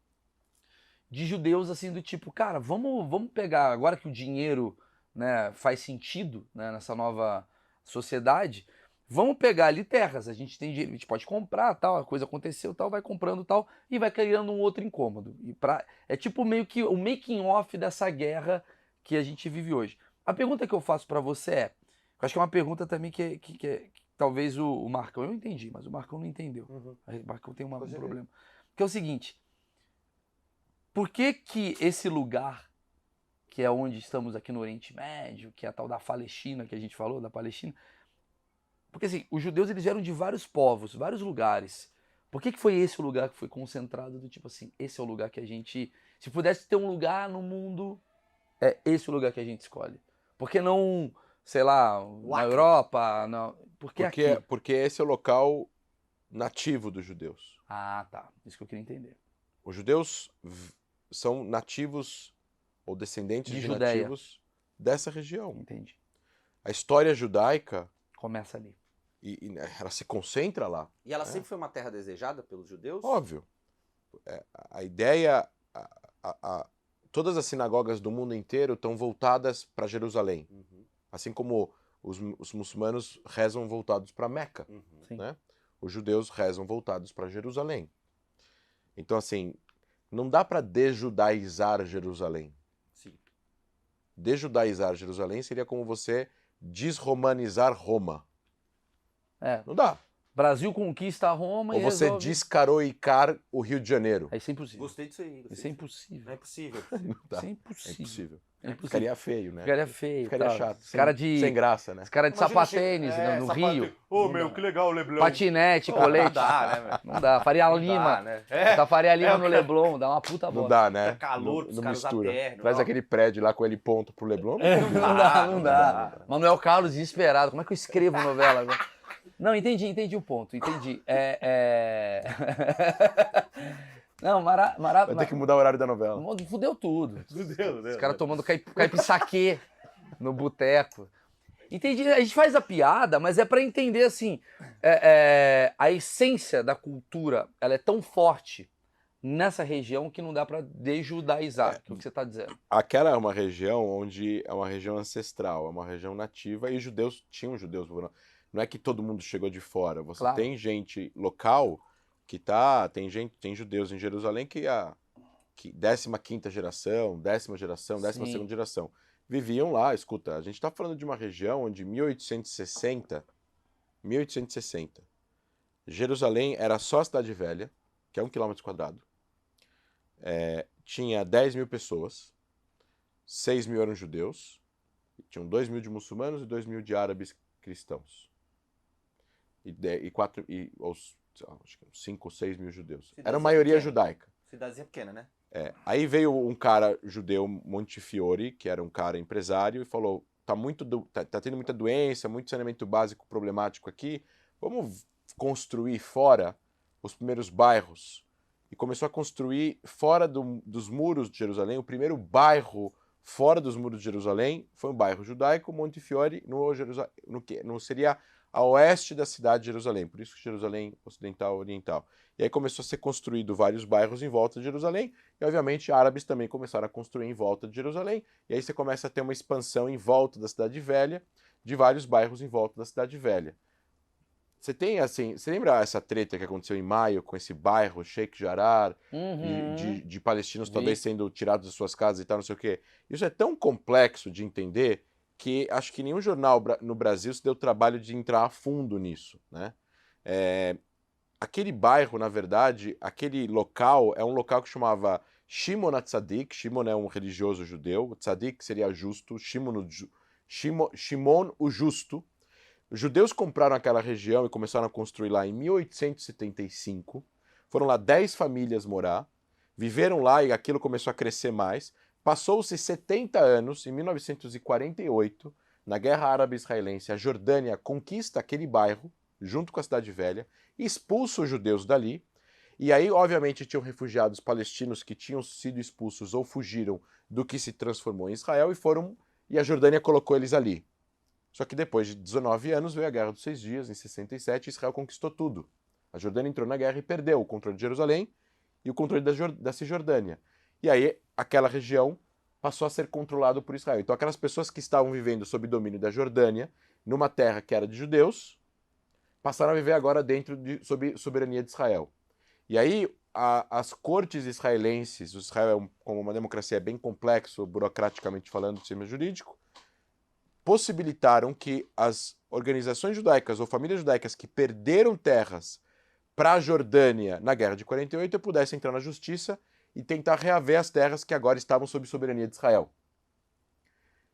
de judeus assim do tipo, cara, vamos pegar, agora que o dinheiro, né, faz sentido, né, nessa nova sociedade, vamos pegar ali terras, a gente tem dinheiro, a gente pode comprar, tal, a coisa aconteceu, tal, vai comprando, tal, e vai criando um outro incômodo. É tipo meio que o making off dessa guerra que a gente vive hoje. A pergunta que eu faço para você eu acho que é uma pergunta também que talvez o Marcão, eu entendi, mas o Marcão não entendeu. Uhum. O Marcão tem um problema. Que é o seguinte, por que esse lugar, que é onde estamos aqui no Oriente Médio, que é a tal da Palestina, que a gente falou, da Palestina, porque assim, os judeus eles vieram de vários povos, vários lugares. Por que foi esse o lugar que foi concentrado do tipo assim, esse é o lugar que a gente, se pudesse ter um lugar no mundo, é esse o lugar que a gente escolhe. Por que não, sei lá, na Europa, não, Porque esse é o local nativo dos judeus. Ah, tá. Isso que eu queria entender. Os judeus são nativos ou descendentes de Judéia. nativos dessa região. Entendi. A história judaica, Começa ali. ela se concentra lá. E ela sempre foi uma terra desejada pelos judeus? Óbvio. A ideia... todas as sinagogas do mundo inteiro estão voltadas para Jerusalém. Uhum, Assim como os muçulmanos rezam voltados para Meca. uhum. Sim. Né? Os judeus rezam voltados para Jerusalém. Então, assim, não dá para desjudaizar Jerusalém. Sim. Desjudaizar Jerusalém seria como você desromanizar Roma. É. Não dá. Brasil conquista Roma Ou e você resolve... descaroicar o Rio de Janeiro. Isso é impossível. Gostei disso aí. Isso é impossível. Não é possível. Não dá. Isso é É impossível. impossível. É impossível. Ficaria feio, né? Ficaria feio. Ficaria tá? chato. Os caras Sem graça, né? Os caras de sapatênis no Rio. Ô, Não meu, dá. que legal o Leblon. Patinete, Não colete. dá, né, meu? Não dá. Faria Não Lima. dá, né? É, Tá Faria Lima o no que- Leblon, dá uma puta Não bosta. dá, né? É calor pros não caras usar mistura. terno, Traz ó. aquele prédio lá com ele ponto pro Leblon. Não dá, não dá. Manuel Carlos desesperado. Como é que eu escrevo novela agora? Não, entendi o ponto. Entendi. Não, Vai ter que mudar o horário da novela. Fudeu tudo. Fudeu, Os caras tomando caipisaquê no boteco. Entendi. A gente faz a piada, mas é pra entender assim, a essência da cultura, ela é tão forte nessa região que não dá pra desjudaizar, que é o que você tá dizendo. Aquela é uma região onde é uma região ancestral, é uma região nativa e tinham judeus. Não é que todo mundo chegou de fora. Você Claro. tem gente local que tem judeus em Jerusalém que 15ª geração, 10ª geração, 12ª Sim. geração viviam lá. Escuta, a gente está falando de uma região onde 1860, Jerusalém era só a cidade velha, que é 1 km². Tinha 10 mil pessoas, 6 mil eram judeus, tinham 2 mil de muçulmanos e 2 mil de árabes cristãos. Acho que 5 ou 6 mil judeus. Cidadezinha Era a maioria pequena. judaica. Cidadezinha pequena, né? Aí veio um cara judeu, Montefiore, que era um cara empresário, e falou: tá tendo muita doença, muito saneamento básico problemático aqui, vamos construir fora os primeiros bairros. E começou a construir fora dos muros de Jerusalém. O primeiro bairro fora dos muros de Jerusalém foi um bairro judaico, Montefiore, no seria a oeste da cidade de Jerusalém, por isso que Jerusalém Ocidental Oriental. E aí começou a ser construído vários bairros em volta de Jerusalém, e obviamente árabes também começaram a construir em volta de Jerusalém, e aí você começa a ter uma expansão em volta da Cidade Velha, de vários bairros em volta da Cidade Velha. Você lembra essa treta que aconteceu em maio com esse bairro, Sheikh Jarrah, de palestinos Vi. talvez sendo tirados das suas casas e tal, não sei o quê? Isso é tão complexo de entender que acho que nenhum jornal no Brasil se deu o trabalho de entrar a fundo nisso, né? Aquele bairro, na verdade, aquele local é um local que chamava Shimon HaTzadik. Shimon é um religioso judeu, Tzadik seria justo, Shimon o Justo. Os judeus compraram aquela região e começaram a construir lá em 1875. Foram lá 10 famílias morar, viveram lá e aquilo começou a crescer mais. Passou-se 70 anos, em 1948, na Guerra Árabe-Israelense, a Jordânia conquista aquele bairro, junto com a Cidade Velha, expulsa os judeus dali, e aí, obviamente, tinham refugiados palestinos que tinham sido expulsos ou fugiram do que se transformou em Israel e a Jordânia colocou eles ali. Só que depois de 19 anos veio a Guerra dos 6 Dias, em 67, e Israel conquistou tudo. A Jordânia entrou na guerra e perdeu o controle de Jerusalém e o controle da Cisjordânia. E aí, aquela região passou a ser controlada por Israel. Então, aquelas pessoas que estavam vivendo sob domínio da Jordânia, numa terra que era de judeus, passaram a viver agora sob soberania de Israel. E aí, as cortes israelenses, Israel como uma democracia bem complexo, burocraticamente falando, do sistema jurídico, possibilitaram que as organizações judaicas ou famílias judaicas que perderam terras para a Jordânia na Guerra de 48 pudessem entrar na justiça e tentar reaver as terras que agora estavam sob soberania de Israel.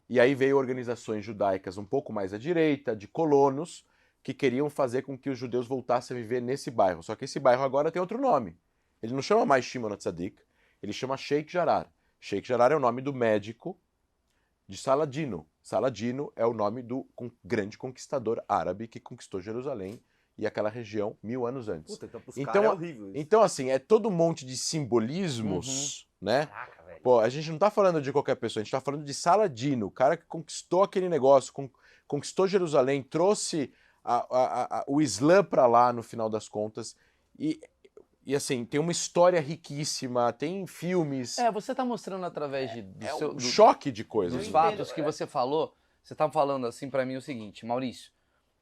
E aí veio organizações judaicas um pouco mais à direita, de colonos, que queriam fazer com que os judeus voltassem a viver nesse bairro. Só que esse bairro agora tem outro nome. Ele não chama mais Shimon HaTzadik, ele chama Sheikh Jarrah. Sheikh Jarrah é o nome do médico de Saladino. Saladino é o nome do grande conquistador árabe que conquistou Jerusalém e aquela região 1000 anos antes. Puta, então pros Então, caras é horrível isso. Então, assim, é todo um monte de simbolismos, né? Caraca, velho. Pô, a gente não tá falando de qualquer pessoa, a gente tá falando de Saladino, o cara que conquistou aquele negócio, conquistou Jerusalém, trouxe o Islã para lá no final das contas. E assim, tem uma história riquíssima, tem filmes. Você tá mostrando através Um choque de coisas. dos né? fatos que você falou. Você tá falando assim pra mim o seguinte, Maurício,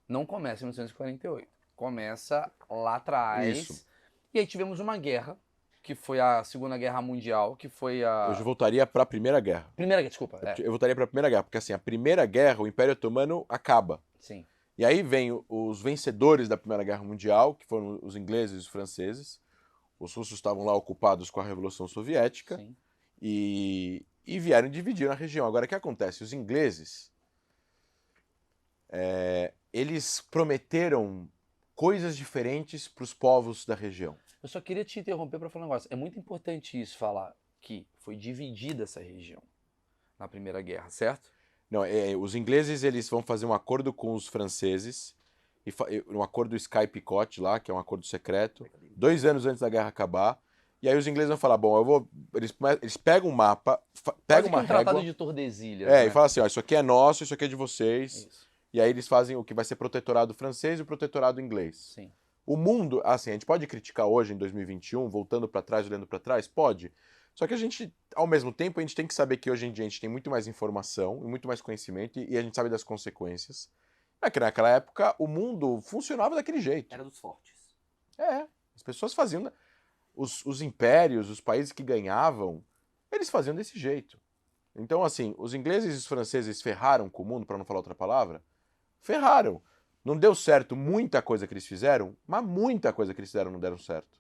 não começa em 1948. Começa lá atrás. Isso. E aí tivemos uma guerra, que foi a Segunda Guerra Mundial, que foi a... Eu já voltaria para a Primeira Guerra. Primeira Guerra, desculpa. Eu voltaria para a Primeira Guerra, porque assim, a Primeira Guerra, o Império Otomano acaba. Sim. E aí vem os vencedores da Primeira Guerra Mundial, que foram os ingleses e os franceses. Os russos estavam lá ocupados com a Revolução Soviética. Sim. E vieram dividir a região. Agora, o que acontece? Os ingleses, eles prometeram coisas diferentes para os povos da região. Eu só queria te interromper para falar um negócio. É muito importante isso, falar que foi dividida essa região na Primeira Guerra, certo? Não, os ingleses eles vão fazer um acordo com os franceses, um acordo Sky-Picot lá, que é um acordo secreto, 2 anos antes da guerra acabar. E aí os ingleses vão falar, bom, eles pegam um mapa, pegam uma um tratado régua, de Tordesilhas, né? e falam assim, ó, isso aqui é nosso, isso aqui é de vocês. Isso. E aí eles fazem o que vai ser protetorado francês e o protetorado inglês. Sim. O mundo, assim, a gente pode criticar hoje, em 2021, voltando para trás, olhando para trás? Pode. Só que a gente, ao mesmo tempo, a gente tem que saber que hoje em dia a gente tem muito mais informação e muito mais conhecimento e a gente sabe das consequências. É que naquela época o mundo funcionava daquele jeito. Era dos fortes. As pessoas faziam... Os impérios, os países que ganhavam, eles faziam desse jeito. Então, assim, os ingleses e os franceses ferraram com o mundo, para não falar outra palavra, ferraram. Não deu certo muita coisa que eles fizeram, mas muita coisa que eles fizeram não deram certo.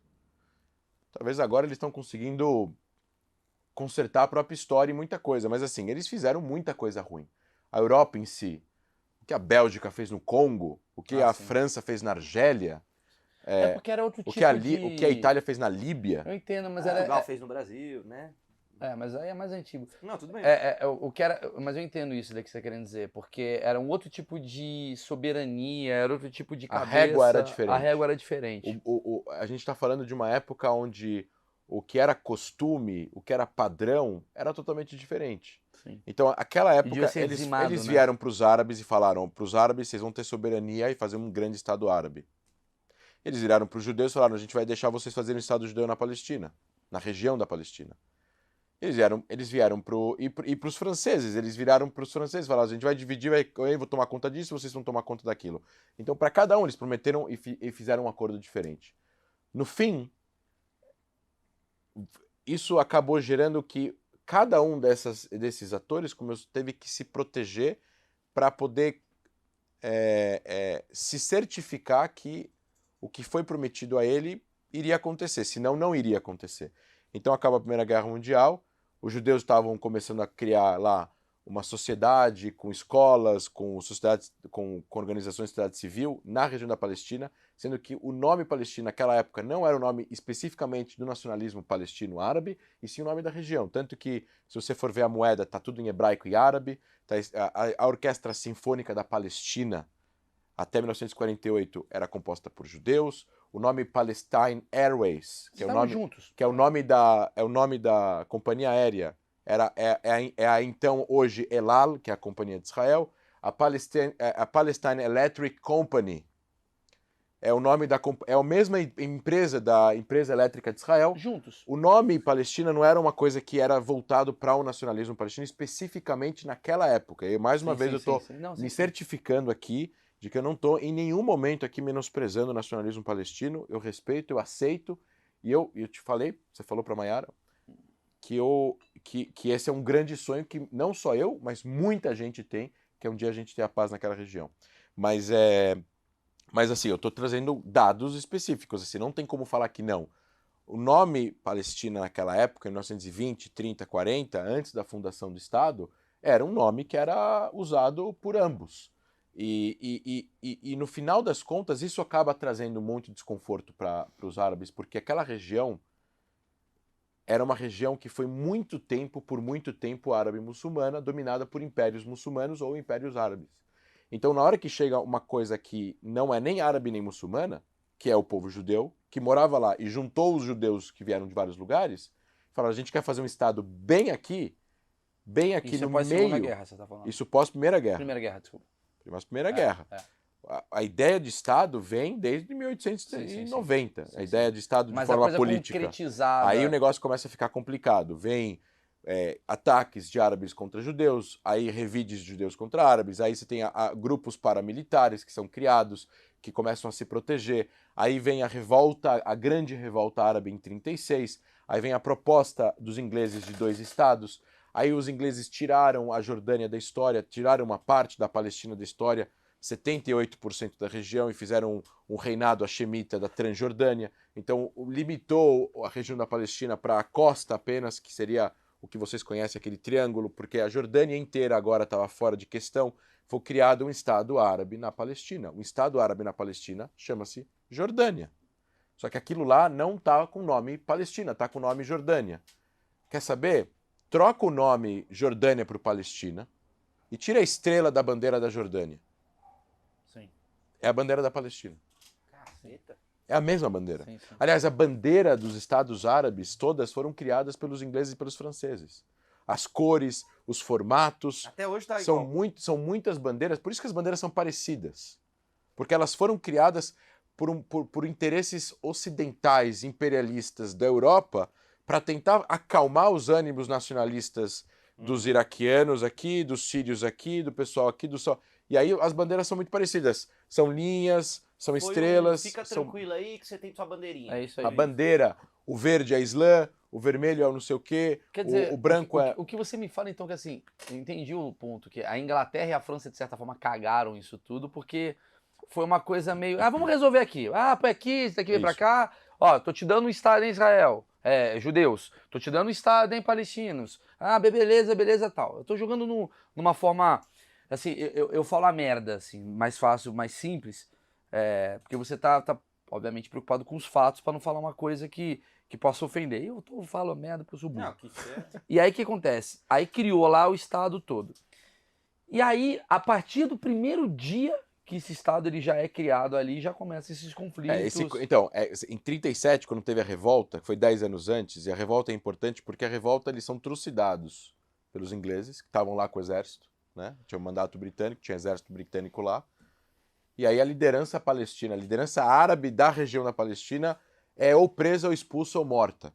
Talvez agora eles estão conseguindo consertar a própria história e muita coisa, mas assim, eles fizeram muita coisa ruim. A Europa em si, o que a Bélgica fez no Congo, o que a sim. França fez na Argélia, porque era outro o tipo que a Itália fez na Líbia. Eu entendo, mas Portugal fez no Brasil, né? mas aí é mais antigo. Não, tudo bem. O que era, mas eu entendo isso daqui que você está querendo dizer, porque era um outro tipo de soberania, era outro tipo de cabeça. A régua era diferente. A régua era diferente. A gente está falando de uma época onde o que era costume, o que era padrão, era totalmente diferente. Sim. Então, aquela época, devia ser eles dizimado, né? vieram para os árabes e falaram, para os árabes vocês vão ter soberania e fazer um grande Estado árabe. Eles viraram para os judeus e falaram, a gente vai deixar vocês fazerem um Estado judeu na Palestina, na região da Palestina. Eles vieram para os franceses, eles viraram para os franceses e falaram, a gente vai dividir, eu vou tomar conta disso, vocês vão tomar conta daquilo. Então, para cada um, eles prometeram e fizeram um acordo diferente. No fim, isso acabou gerando que cada um desses atores teve que se proteger para poder se certificar que o que foi prometido a ele iria acontecer, senão não iria acontecer. Então acaba a Primeira Guerra Mundial, os judeus estavam começando a criar lá uma sociedade com escolas, com organizações de sociedade civil na região da Palestina, sendo que o nome Palestina naquela época não era o nome especificamente do nacionalismo palestino árabe, e sim o nome da região. Tanto que, se você for ver a moeda, está tudo em hebraico e árabe, a Orquestra Sinfônica da Palestina, até 1948, era composta por judeus. O nome Palestine Airways, que é o nome da companhia aérea, é a então hoje El Al, que é a companhia de Israel. A Palestine Electric Company é a mesma empresa da empresa elétrica de Israel. Juntos. O nome Palestina não era uma coisa que era voltado para o nacionalismo palestino especificamente naquela época. E mais uma vez eu estou me certificando aqui de que eu não estou em nenhum momento aqui menosprezando o nacionalismo palestino. Eu respeito, eu aceito. E eu te falei, você falou para a Mayara, que esse é um grande sonho que não só eu, mas muita gente tem, que é um dia a gente ter a paz naquela região. Mas assim, eu estou trazendo dados específicos, assim, não tem como falar que não. O nome Palestina naquela época, em 1920, 30, 40, antes da fundação do Estado, era um nome que era usado por ambos. E no final das contas, isso acaba trazendo muito desconforto para os árabes, porque aquela região era uma região que foi por muito tempo árabe-muçulmana, dominada por impérios muçulmanos ou impérios árabes. Então, na hora que chega uma coisa que não é nem árabe nem muçulmana, que é o povo judeu, que morava lá e juntou os judeus que vieram de vários lugares, falaram, a gente quer fazer um Estado bem aqui isso no pós meio... Segunda Guerra, você tá falando. Isso pós-Primeira Guerra. Primeira Guerra, desculpa. Mas Primeira Guerra. A ideia de Estado vem desde Sim, 1890. sim, a ideia de Estado de Mas a forma coisa política. concretizada. Aí o negócio começa a ficar complicado. Vem ataques de árabes contra judeus, aí revides de judeus contra árabes, aí você tem grupos paramilitares que são criados, que começam a se proteger. Aí vem a revolta, a grande revolta árabe em 36. Aí vem a proposta dos ingleses de 2 estados. Aí os ingleses tiraram a Jordânia da história, tiraram uma parte da Palestina da história, 78% da região, e fizeram um reinado hashemita da Transjordânia. Então limitou a região da Palestina para a costa apenas, que seria o que vocês conhecem, aquele triângulo, porque a Jordânia inteira agora estava fora de questão. Foi criado um Estado árabe na Palestina. Um Estado árabe na Palestina chama-se Jordânia. Só que aquilo lá não está com o nome Palestina, está com o nome Jordânia. Quer saber? Troca o nome Jordânia para o Palestina e tira a estrela da bandeira da Jordânia. Sim. É a bandeira da Palestina. Caceta. É a mesma bandeira. Sim, sim. Aliás, a bandeira dos Estados Árabes todas foram criadas pelos ingleses e pelos franceses. As cores, os formatos, Até hoje tá são igual. são muitas bandeiras, por isso que as bandeiras são parecidas. Porque elas foram criadas por interesses ocidentais, imperialistas da Europa, para tentar acalmar os ânimos nacionalistas dos iraquianos aqui, dos sírios aqui, do pessoal aqui, do sol. E aí as bandeiras são muito parecidas. São linhas, são Foi estrelas. Fica são... tranquilo aí que você tem sua bandeirinha. É isso aí. A bandeira, o verde é Islã, o vermelho é o não sei o quê, Quer dizer, o branco é... O que você me fala então que assim, eu entendi o ponto, que a Inglaterra e a França de certa forma cagaram isso tudo, porque foi uma coisa meio, vamos resolver aqui, põe aqui, esse daqui vem pra Isso. cá, ó, tô te dando um estado em Israel, judeus, tô te dando um estado em palestinos, beleza, tal. Eu tô jogando numa forma, assim, eu falo a merda, assim, mais fácil, mais simples, porque você tá obviamente preocupado com os fatos pra não falar uma coisa que possa ofender. Eu falo merda porque eu sou burro. Não, que certo. E aí o que acontece? Aí criou lá o estado todo. E aí, a partir do primeiro dia que esse estado ele já é criado ali, já começam esses conflitos. Em 37, quando teve a revolta, que foi 10 anos antes, e a revolta é importante porque a revolta eles são trucidados pelos ingleses, que estavam lá com o exército, né? Tinha o mandato britânico, tinha exército britânico lá. E aí a liderança palestina, a liderança árabe da região da Palestina é ou presa ou expulsa ou morta.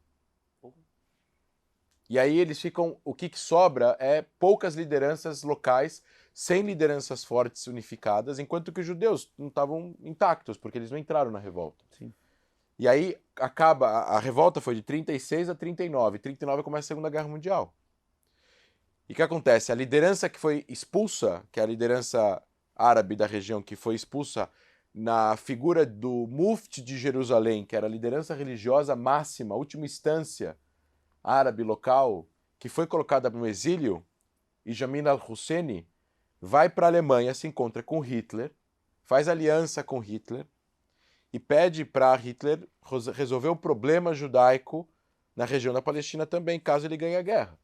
E aí eles ficam, o que sobra é poucas lideranças locais, sem lideranças fortes unificadas, enquanto que os judeus não estavam intactos, porque eles não entraram na revolta. Sim. E aí a revolta foi de 36 a 39, 39 começa a Segunda Guerra Mundial. E o que acontece? A liderança que foi expulsa, que é a liderança árabe da região, que foi expulsa na figura do Mufti de Jerusalém, que era a liderança religiosa máxima, última instância árabe local, que foi colocada no exílio, e Jamin al-Husseini vai para a Alemanha, se encontra com Hitler, faz aliança com Hitler e pede para Hitler resolver o problema judaico na região da Palestina também, caso ele ganhe a guerra.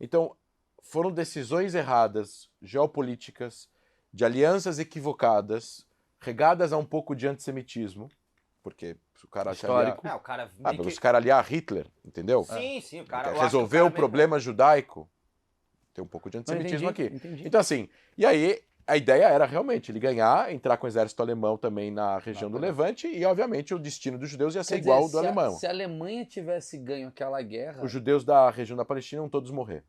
Então, foram decisões erradas, geopolíticas, de alianças equivocadas, regadas a um pouco de antissemitismo, porque se o cara Histórico. O cara os caras aliar Hitler, entendeu? Sim, o cara... Quer resolver o problema judaico. Tem um pouco de antissemitismo aqui. Entendi. Então, assim, e aí a ideia era realmente ele ganhar, entrar com o exército alemão também na região do Levante, e obviamente o destino dos judeus ia ser igual ao do alemão. Se a Alemanha tivesse ganho aquela guerra, Os judeus da região da Palestina iam todos morrer.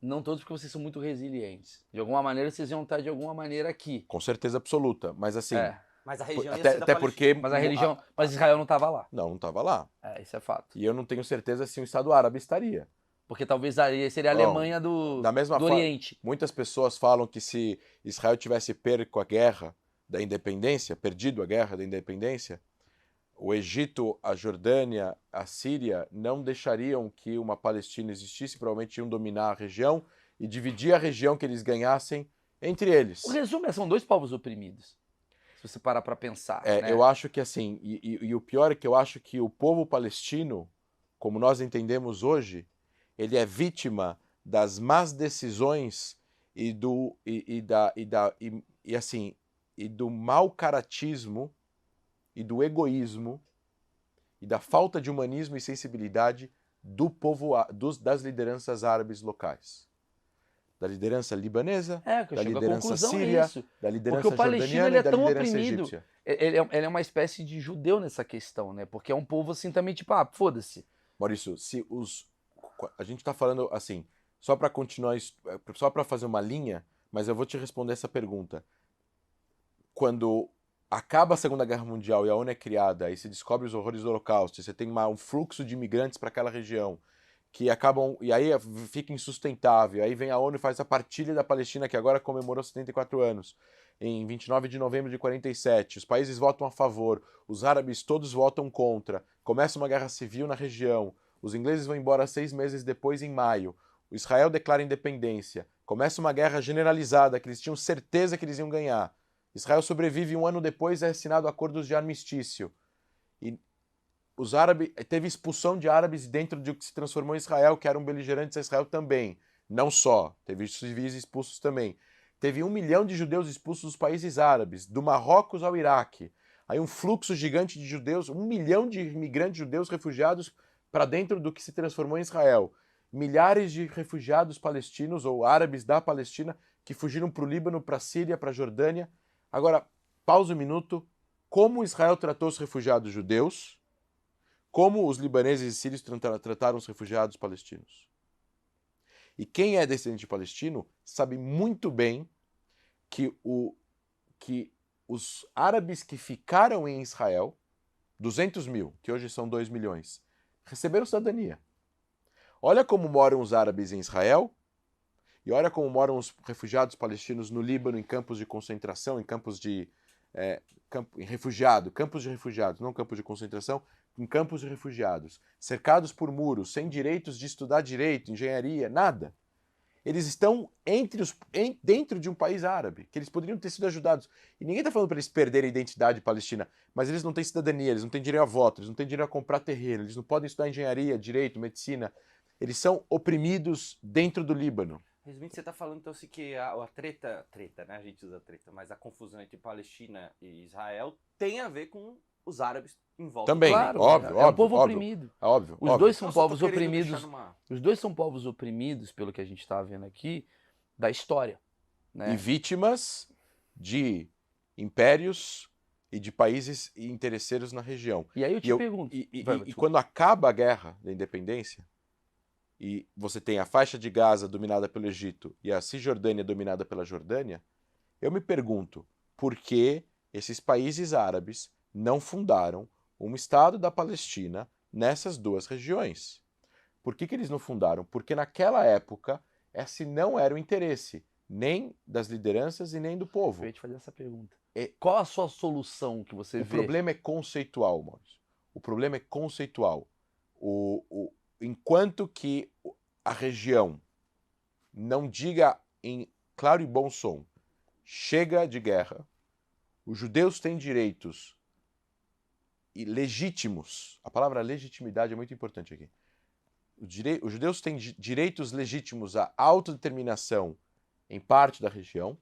não todos, porque vocês são muito resilientes. De alguma maneira, vocês iam estar de alguma maneira aqui. Com certeza absoluta. Mas assim, Mas a região ia até ser da porque... Mas a religião. Mas Israel não estava lá. Não estava lá. Isso é fato. E eu não tenho certeza se o Estado árabe estaria. Porque talvez ali seria a Alemanha do Oriente. Muitas pessoas falam que se Israel tivesse perdido a guerra da independência, o Egito, a Jordânia, a Síria não deixariam que uma Palestina existisse, provavelmente iam dominar a região e dividir a região que eles ganhassem entre eles. O resumo são dois povos oprimidos. Se você parar para pensar. Né? Eu acho que assim, e o pior é que eu acho que o povo palestino, como nós entendemos hoje, ele é vítima das más decisões e do mau caratismo e do egoísmo e da falta de humanismo e sensibilidade do povo das lideranças árabes locais. Da liderança libanesa, Que eu da chego à liderança conclusão síria, isso. da liderança Porque o palestino, ele jordaniana é e da tão liderança oprimido. egípcia. Ele é uma espécie de judeu nessa questão, né? Porque é um povo assim também, tipo, foda-se. Maurício, a gente está falando assim, só para continuar, só para fazer uma linha, mas eu vou te responder essa pergunta. Quando acaba a Segunda Guerra Mundial e a ONU é criada, e se descobre os horrores do Holocausto, e você tem um fluxo de imigrantes para aquela região, que acabam, e aí fica insustentável, aí vem a ONU e faz a partilha da Palestina, que agora comemorou 74 anos, em 29 de novembro de 47, os países votam a favor, os árabes todos votam contra, começa uma guerra civil na região, os ingleses vão embora 6 meses depois, em maio, o Israel declara independência, começa uma guerra generalizada, que eles tinham certeza que eles iam ganhar, Israel sobrevive 1 ano depois, é assinado acordos de armistício, e os árabes, teve expulsão de árabes dentro de o que se transformou em Israel, que eram beligerantes a Israel também. Não só, teve civis expulsos também. Teve 1 milhão de judeus expulsos dos países árabes, do Marrocos ao Iraque. Aí um fluxo gigante de judeus, 1 milhão de imigrantes judeus refugiados para dentro do que se transformou em Israel. Milhares de refugiados palestinos ou árabes da Palestina que fugiram para o Líbano, para a Síria, para a Jordânia. Agora, pausa um minuto. Como Israel tratou os refugiados judeus? Como os libaneses e sírios trataram os refugiados palestinos. E quem é descendente de palestino sabe muito bem que os árabes que ficaram em Israel, 200 mil, que hoje são 2 milhões, receberam cidadania. Olha como moram os árabes em Israel e olha como moram os refugiados palestinos no Líbano, em campos de concentração, em campos de campos de refugiados, não campos de concentração, em campos de refugiados, cercados por muros, sem direitos de estudar direito, engenharia, nada. Eles estão dentro de um país árabe, que eles poderiam ter sido ajudados. E ninguém está falando para eles perderem a identidade palestina, mas eles não têm cidadania, eles não têm direito a voto, eles não têm direito a comprar terreno, eles não podem estudar engenharia, direito, medicina. Eles são oprimidos dentro do Líbano. Resumindo, você está falando então assim, que a treta, né? A gente usa treta, mas a confusão entre Palestina e Israel tem a ver com os árabes em volta. Também, Claro, óbvio, é um óbvio, povo óbvio, oprimido. óbvio. Os dois são Eu só tô povos querendo oprimidos. deixar numa- Os dois são povos oprimidos, pelo que a gente está vendo aqui, da história. Né? E vítimas de impérios e de países interesseiros na região. E aí eu te pergunto. E quando acaba a guerra da independência, e você tem a faixa de Gaza dominada pelo Egito e a Cisjordânia dominada pela Jordânia, eu me pergunto por que esses países árabes não fundaram um Estado da Palestina nessas duas regiões. Por que eles não fundaram? Porque naquela época esse não era o interesse nem das lideranças e nem do povo. Eu ia te fazer essa pergunta. É- Qual a sua solução que você O vê? problema é conceitual, Maurício. O problema é conceitual. Enquanto que a região não diga em claro e bom som, chega de guerra, os judeus têm direitos legítimos. A palavra legitimidade é muito importante aqui. Os judeus têm direitos legítimos à autodeterminação em parte da região.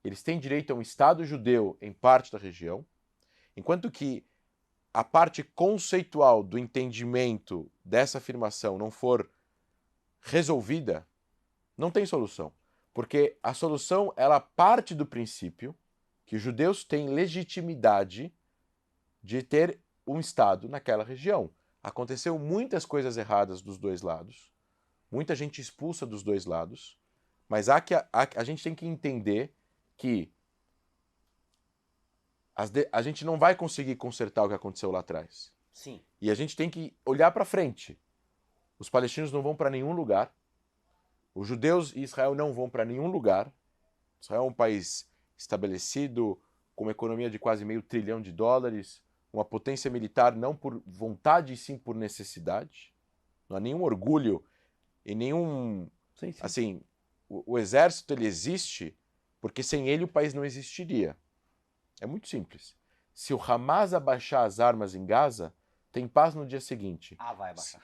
Eles têm direito a um Estado judeu em parte da região. Enquanto que a parte conceitual do entendimento dessa afirmação não for resolvida, não tem solução. Porque a solução, ela parte do princípio que os judeus têm legitimidade de ter um Estado naquela região. Aconteceu muitas coisas erradas dos dois lados, muita gente expulsa dos dois lados, mas a gente tem que entender que a gente não vai conseguir consertar o que aconteceu lá atrás. Sim. E a gente tem que olhar para frente. Os palestinos não vão para nenhum lugar. Os judeus e Israel não vão para nenhum lugar. Israel é um país estabelecido, com uma economia de quase $500 bilhão, uma potência militar não por vontade, e sim por necessidade. Não há nenhum orgulho e nenhum... Sim. Assim, o exército ele existe porque sem ele o país não existiria. É muito simples. Se o Hamas abaixar as armas em Gaza, tem paz no dia seguinte. Vai abaixar.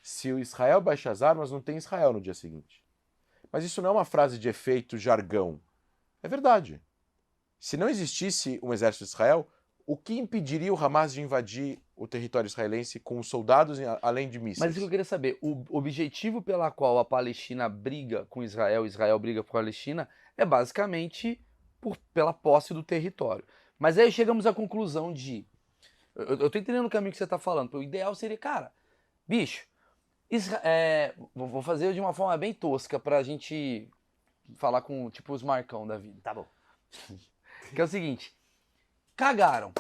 Se o Israel baixar as armas, não tem Israel no dia seguinte. Mas isso não é uma frase de efeito jargão. É verdade. Se não existisse um exército de Israel, o que impediria o Hamas de invadir o território israelense com soldados além de mísseis. Mas isso que eu queria saber, o objetivo pela qual a Palestina briga com Israel, Israel briga com a Palestina, é basicamente pela posse do território. Mas aí chegamos à conclusão de... Eu tô entendendo o caminho que você tá falando. O ideal seria, cara, bicho, vou fazer de uma forma bem tosca pra gente falar com, tipo, os Marcão da vida. Tá bom. Que é o seguinte, cagaram.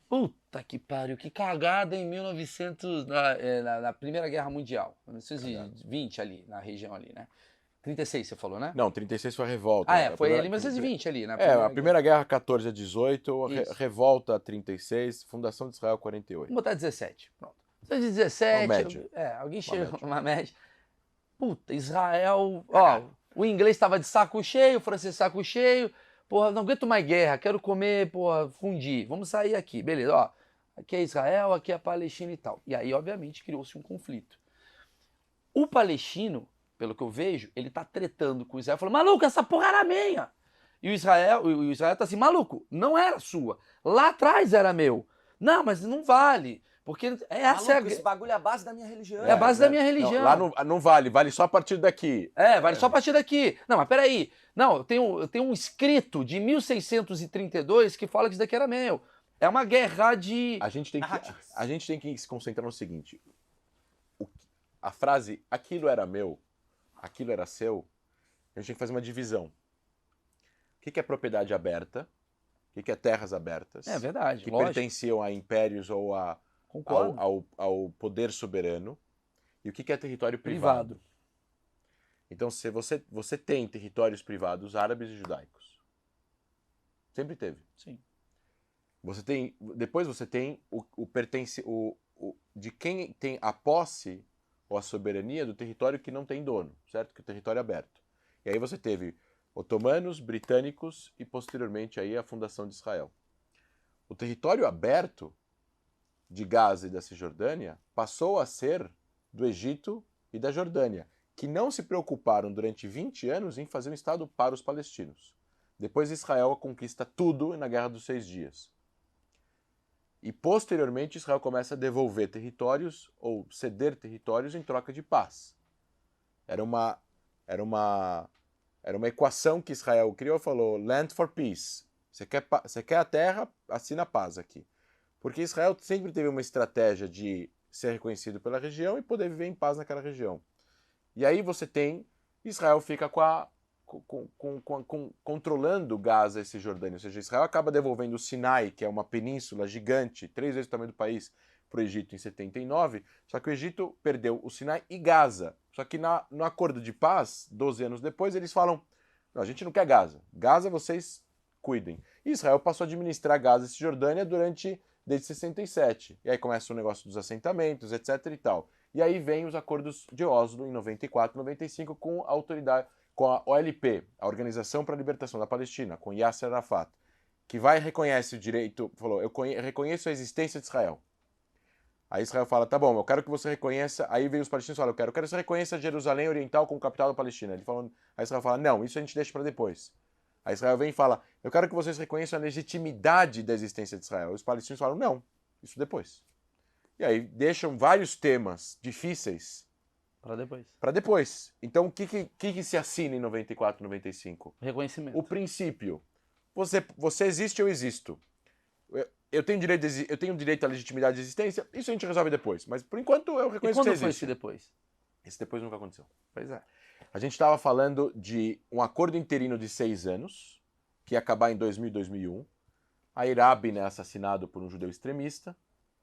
Puta que pariu, que cagada em 1900, na Primeira Guerra Mundial. 1920 ali, na região ali, né? 36 você falou, né? Não, 36 foi a revolta. Foi ali em 1920 ali, né? A Primeira Guerra 14 a 18, Isso. revolta 36, fundação de Israel 48. Vamos botar 17, pronto. Você diz 17, Uma média. alguém Uma chega média. uma média. Puta, Israel, ó, o inglês tava de saco cheio, o francês de saco cheio, porra, não aguento mais guerra, quero comer, porra, fundir, vamos sair aqui, beleza, ó, aqui é Israel, aqui é a Palestina e tal. E aí, obviamente, criou-se um conflito. O palestino, pelo que eu vejo, ele tá tretando com o Israel, falando, maluco, essa porra era minha. E o Israel tá assim, maluco, não era sua, lá atrás era meu. Não, mas não vale. Porque essa Maluco, esse bagulho é a base da minha religião. é a base da minha religião. Não, lá não vale, vale só a partir daqui. Vale só a partir daqui. Não, mas peraí. Não, eu tenho um escrito de 1632 que fala que isso daqui era meu. É uma guerra de... A gente tem narrativas. que se concentrar no seguinte. A frase, aquilo era meu, aquilo era seu, a gente tem que fazer uma divisão. O que é propriedade aberta? O que é terras abertas? É verdade, Que lógico. pertenciam a impérios ou Concordo. ao poder soberano. E o que é território privado? Então, se você tem territórios privados árabes e judaicos. Sempre teve. Sim. Depois você tem de quem tem a posse ou a soberania do território que não tem dono, certo? Que é o território aberto. E aí você teve otomanos, britânicos e posteriormente aí a fundação de Israel. O território aberto de Gaza e da Cisjordânia passou a ser do Egito e da Jordânia, que não se preocuparam durante 20 anos em fazer um Estado para os palestinos. Depois Israel conquista tudo na Guerra dos 6 Dias. E posteriormente Israel começa a devolver territórios ou ceder territórios em troca de paz. Era uma equação que Israel criou e falou, land for peace. Você quer a terra, assina a paz aqui. Porque Israel sempre teve uma estratégia de ser reconhecido pela região e poder viver em paz naquela região. E aí você tem, Israel fica controlando Gaza e Cisjordânia. Ou seja, Israel acaba devolvendo o Sinai, que é uma península gigante, 3 vezes o tamanho do país, para o Egito em 79, só que o Egito perdeu o Sinai e Gaza. Só que no acordo de paz, 12 anos depois, eles falam, não, a gente não quer Gaza. Gaza vocês cuidem. E Israel passou a administrar Gaza e Cisjordânia desde 67. E aí começa o negócio dos assentamentos, etc e tal. E aí vem os acordos de Oslo em 94, 95 com a autoridade, com a OLP, a Organização para a Libertação da Palestina, com Yasser Arafat, que reconhece o direito, falou, eu reconheço a existência de Israel. Aí Israel fala, tá bom, eu quero que você reconheça, aí vem os palestinos e falam, eu quero que você reconheça Jerusalém Oriental como capital da Palestina. Aí Israel fala, não, isso a gente deixa para depois. Aí Israel vem e fala, eu quero que vocês reconheçam a legitimidade da existência de Israel. Os palestinos falam, não, isso depois. E aí deixam vários temas difíceis para depois. Então o que se assina em 94, 95? Reconhecimento. O princípio. Você existe, eu existo. Eu tenho direito à legitimidade de existência, isso a gente resolve depois. Mas por enquanto eu reconheço que você existe. E quando foi esse depois? Esse depois nunca aconteceu. Pois é. A gente estava falando de um acordo interino de 6 anos, que ia acabar em 2000 e 2001. Aí Rabin é assassinado por um judeu extremista,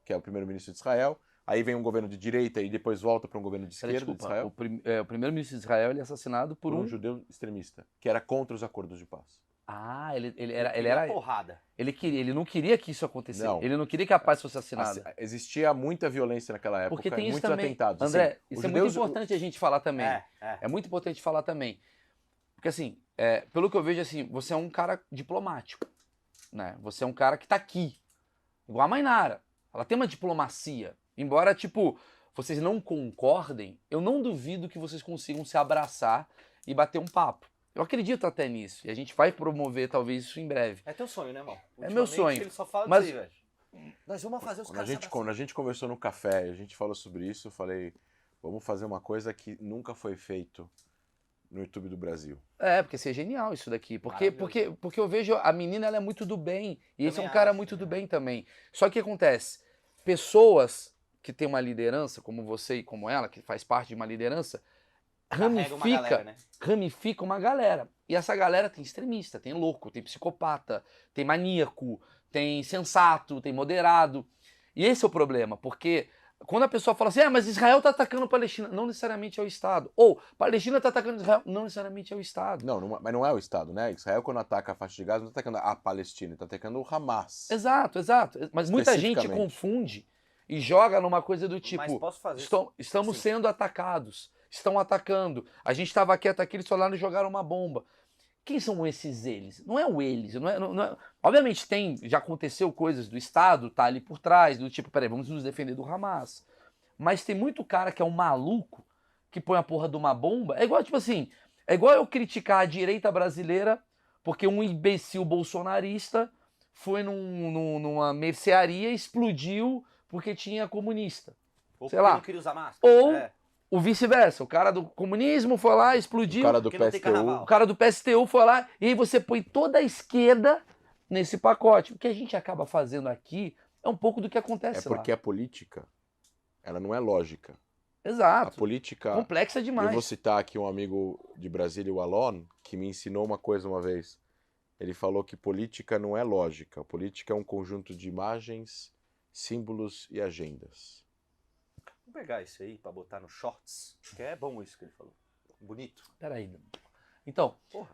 que é o primeiro-ministro de Israel. Aí vem um governo de direita e depois volta para um governo de esquerda de Israel. O primeiro-ministro de Israel ele é assassinado por um judeu extremista, que era contra os acordos de paz. Ah, ele era porrada. Ele não queria que isso acontecesse. Não. Ele não queria que a paz fosse assinada. Existia muita violência naquela época, Porque tem isso muitos também, atentados. André, assim, isso é muito importante a gente falar também. É muito importante falar também. Porque assim, pelo que eu vejo, assim, você é um cara diplomático, né? Você é um cara que tá aqui. Igual a Mainara. Ela tem uma diplomacia. Embora, tipo, vocês não concordem, eu não duvido que vocês consigam se abraçar e bater um papo. Eu acredito até nisso. E a gente vai promover, talvez, isso em breve. É teu sonho, né, irmão? É meu sonho. Ele só fala Mas- disso aí, velho. Nós vamos fazer os Quando caras... quando a gente conversou no café, a gente falou sobre isso, eu falei, vamos fazer uma coisa que nunca foi feito no YouTube do Brasil. Porque isso é genial isso daqui. Maravilhoso. Porque eu vejo a menina, ela é muito do bem. E esse é um Também cara acho, muito do também bem também. Só que acontece, pessoas que têm uma liderança, como você e como ela, que faz parte de uma liderança, Carrega uma galera, né? ramifica uma galera. E essa galera tem extremista, tem louco, tem psicopata, tem maníaco, tem sensato, tem moderado. E esse é o problema, porque quando a pessoa fala assim, mas Israel tá atacando a Palestina, não necessariamente é o Estado. Ou Palestina tá atacando Israel, não necessariamente é o Estado. Mas não é o Estado, né? Israel, quando ataca a faixa de Gaza, não está atacando a Palestina, está atacando o Hamas. Exato. Mas muita gente confunde e joga numa coisa do tipo, Mas posso fazer estamos Sim. sendo atacados, estão atacando. A gente estava quieto aqui, eles falaram e jogaram uma bomba. Quem são esses eles? Não é o eles, não é... Obviamente já aconteceu coisas do Estado, tá ali por trás, do tipo, peraí, vamos nos defender do Hamas. Mas tem muito cara que é um maluco, que põe a porra de uma bomba. É igual, tipo assim, é igual eu criticar a direita brasileira porque um imbecil bolsonarista foi numa mercearia e explodiu porque tinha comunista. Ou Sei porque lá. não queria usar máscara. Ou o vice-versa. O cara do comunismo foi lá, explodiu. O cara do Porque não tem PSTU. carnaval. O cara do PSTU foi lá e aí você põe toda a esquerda nesse pacote. O que a gente acaba fazendo aqui é um pouco do que acontece lá. É porque a política, ela não é lógica. A Exato. política... Complexa demais. Eu vou citar aqui um amigo de Brasília, o Alon, que me ensinou uma coisa uma vez. Ele falou que política não é lógica. Política é um conjunto de imagens, símbolos e agendas. Vou pegar isso aí pra botar no shorts, que é bom isso que ele falou. Bonito. Peraí. Então, Porra.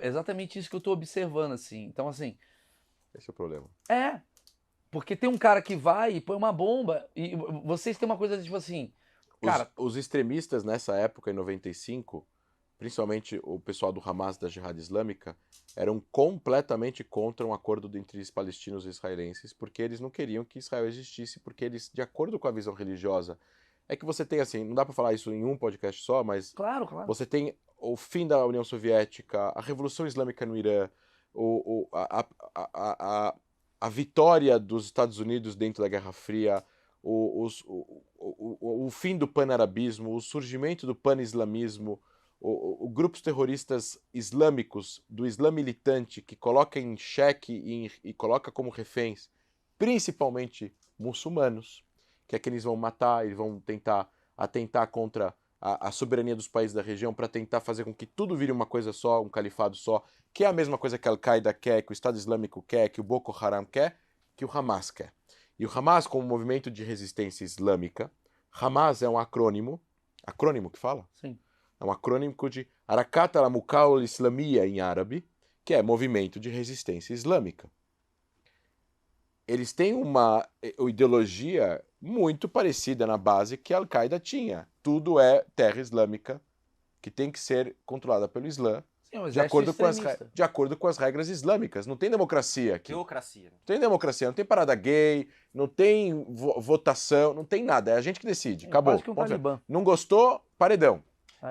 exatamente isso que eu tô observando, assim. Então, assim, Esse é o problema. porque tem um cara que vai e põe uma bomba e vocês têm uma coisa tipo assim, cara... Os extremistas nessa época, em 95, principalmente o pessoal do Hamas, da Jihad Islâmica, eram completamente contra um acordo entre os palestinos e israelenses, porque eles não queriam que Israel existisse, porque eles, de acordo com a visão religiosa, é que você tem assim, não dá pra falar isso em um podcast só, mas Claro. você tem o fim da União Soviética, a Revolução Islâmica no Irã, a vitória dos Estados Unidos dentro da Guerra Fria, o fim do pan-arabismo, o surgimento do pan-islamismo, grupos terroristas islâmicos, do Islã militante, que coloca em xeque e coloca como reféns, principalmente muçulmanos, que é que eles vão matar, eles vão tentar atentar contra a soberania dos países da região para tentar fazer com que tudo vire uma coisa só, um califado só, que é a mesma coisa que a Al-Qaeda quer, que o Estado Islâmico quer, que o Boko Haram quer, que o Hamas quer. E o Hamas, como movimento de resistência islâmica, Hamas é um acrônimo que fala? Sim. É um acrônimo de Harakat al-Muqawwa al-Islamiyya em árabe, que é movimento de resistência islâmica. Eles têm uma ideologia muito parecida na base que a Al-Qaeda tinha. Tudo é terra islâmica que tem que ser controlada pelo Islã, Sim, de acordo com as regras islâmicas. Não tem democracia aqui. Teocracia. Não tem democracia, não tem parada gay, não tem votação, não tem nada. É a gente que decide. Acabou. Quase que um talibã. Não gostou? Paredão.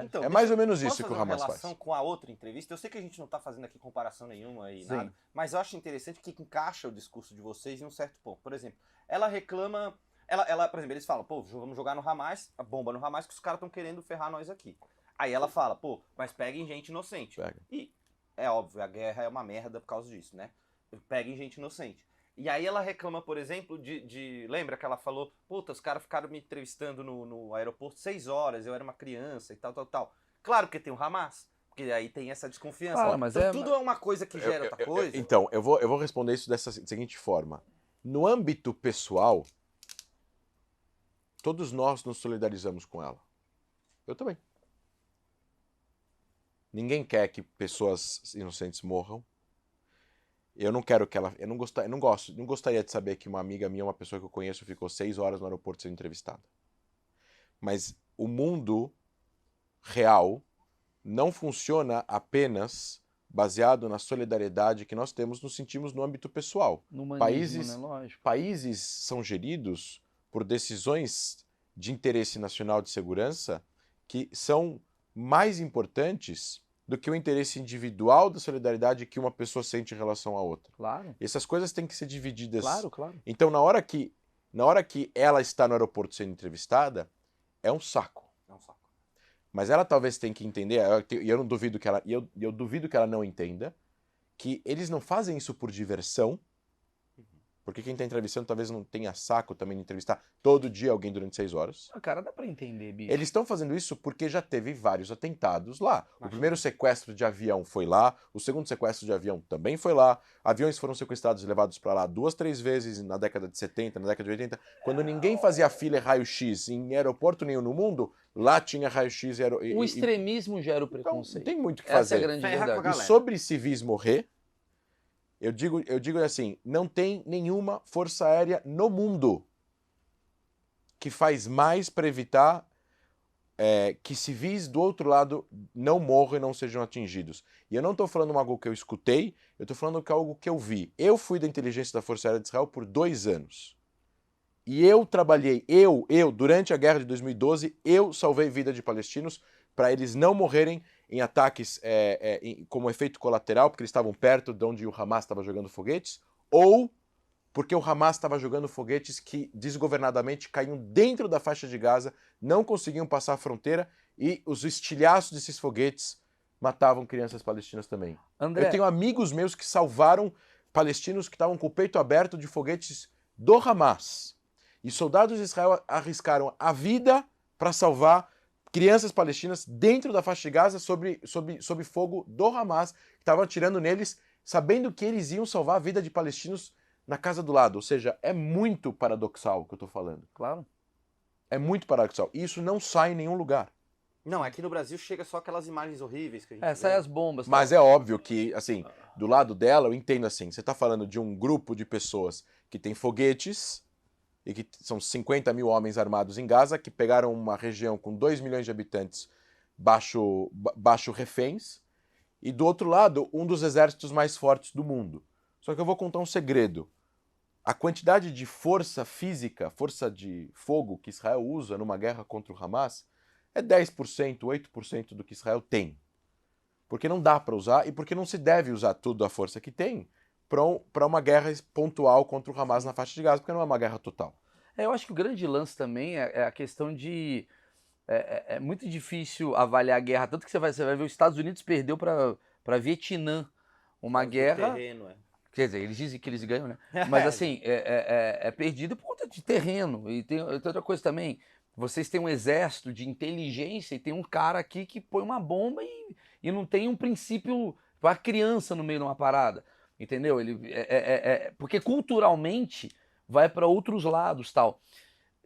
Então, É mais ou menos isso que o posso fazer Hamas uma faz. relação com a outra entrevista? Eu sei que a gente não está fazendo aqui comparação nenhuma e Sim. nada, mas eu acho interessante que encaixa o discurso de vocês em um certo ponto. Por exemplo, ela reclama... por exemplo, eles falam, pô, vamos jogar no Hamas, a bomba no Hamas, que os caras estão querendo ferrar nós aqui. Aí ela fala, pô, mas peguem gente inocente. Pega. E é óbvio, a guerra é uma merda por causa disso, né? Peguem gente inocente. E aí ela reclama, por exemplo, lembra que ela falou, puta, os caras ficaram me entrevistando no aeroporto 6 horas, eu era uma criança e tal. Claro que tem o Hamas, porque aí tem essa desconfiança. Claro, mas então, tudo é uma coisa que gera outra coisa. Então, eu vou responder isso dessa seguinte forma. No âmbito pessoal, todos nós nos solidarizamos com ela. Eu também. Ninguém quer que pessoas inocentes morram. Eu não quero que ela... Eu não gostaria de saber que uma amiga minha, uma pessoa que eu conheço, ficou 6 horas no aeroporto sendo entrevistada. Mas o mundo real não funciona apenas baseado na solidariedade que nós nos sentimos no âmbito pessoal. No humanismo, né? Lógico. Países são geridos por decisões de interesse nacional de segurança que são mais importantes do que o interesse individual da solidariedade que uma pessoa sente em relação à outra. Claro, Essas coisas têm que ser divididas. claro. Então, na hora que ela está no aeroporto sendo entrevistada, é um saco. É um saco. Mas ela talvez tenha que entender, e eu não duvido que ela, eu duvido que ela não entenda, que eles não fazem isso por diversão, porque quem está entrevistando talvez não tenha saco também de entrevistar todo dia alguém durante 6 horas. Cara, dá pra entender, bicho. Eles estão fazendo isso porque já teve vários atentados lá. O Imagina. primeiro sequestro de avião foi lá, o segundo sequestro de avião também foi lá. Aviões foram sequestrados e levados para lá 2, 3 vezes na década de 70, na década de 80. Quando ninguém fazia fila e raio-x em aeroporto nenhum no mundo, lá tinha raio-x e O extremismo gera o então, preconceito. não tem muito o que Essa é fazer. a grande Ferra com a verdade. galera. E sobre civis morrer, eu digo assim, não tem nenhuma força aérea no mundo que faz mais para evitar que civis do outro lado não morram e não sejam atingidos. E eu não estou falando algo que eu escutei, eu estou falando que é algo que eu vi. Eu fui da inteligência da Força Aérea de Israel por 2 anos. E eu trabalhei, durante a guerra de 2012, eu salvei vida de palestinos para eles não morrerem em ataques como efeito colateral, porque eles estavam perto de onde o Hamas estava jogando foguetes, ou porque o Hamas estava jogando foguetes que desgovernadamente caíam dentro da faixa de Gaza, não conseguiam passar a fronteira e os estilhaços desses foguetes matavam crianças palestinas também. André, Eu tenho amigos meus que salvaram palestinos que estavam com o peito aberto de foguetes do Hamas. E soldados de Israel arriscaram a vida para salvar crianças palestinas dentro da faixa de Gaza sob fogo do Hamas, que estava atirando neles, sabendo que eles iam salvar a vida de palestinos na casa do lado. Ou seja, é muito paradoxal o que eu estou falando. claro. É muito paradoxal. E isso não sai em nenhum lugar. Não, aqui no Brasil chega só aquelas imagens horríveis que a gente vê. Sai as bombas. Mas é óbvio que, assim, do lado dela, eu entendo assim, você está falando de um grupo de pessoas que tem foguetes e que são 50 mil homens armados em Gaza, que pegaram uma região com 2 milhões de habitantes baixo reféns, e do outro lado, um dos exércitos mais fortes do mundo. Só que eu vou contar um segredo. A quantidade de força física, força de fogo que Israel usa numa guerra contra o Hamas é 10%, 8% do que Israel tem. Porque não dá para usar e porque não se deve usar tudo a força que tem para uma guerra pontual contra o Hamas na faixa de Gaza, porque não é uma guerra total. Eu acho que o grande lance também é a questão de... É muito difícil avaliar a guerra, tanto que você vai ver os Estados Unidos perdeu para Vietnã uma guerra... Terreno, Quer dizer, eles dizem que eles ganham, né? Mas assim, é perdido por conta de terreno. E tem outra coisa também. Vocês têm um exército de inteligência e tem um cara aqui que põe uma bomba e não tem um princípio. A criança no meio de uma parada. Entendeu? Porque culturalmente vai para outros lados tal.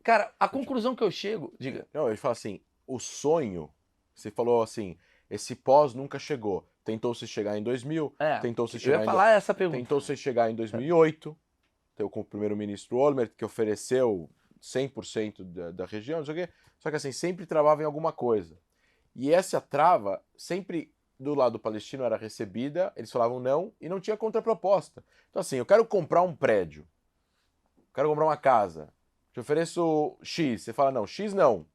Cara, a conclusão que eu chego. Diga. Não, ele fala assim: o sonho, você falou assim, esse pós nunca chegou. Tentou-se chegar em 2000, tentou-se Eu chegar ia falar essa pergunta. tentou-se chegar em 2008, com o primeiro-ministro Olmert, que ofereceu 100% da região, não sei o quê, só que assim, sempre travava em alguma coisa. E essa trava, sempre do lado palestino era recebida, eles falavam não, e não tinha contraproposta. Então assim, eu quero comprar um prédio, quero comprar uma casa, te ofereço X, você fala não, X não.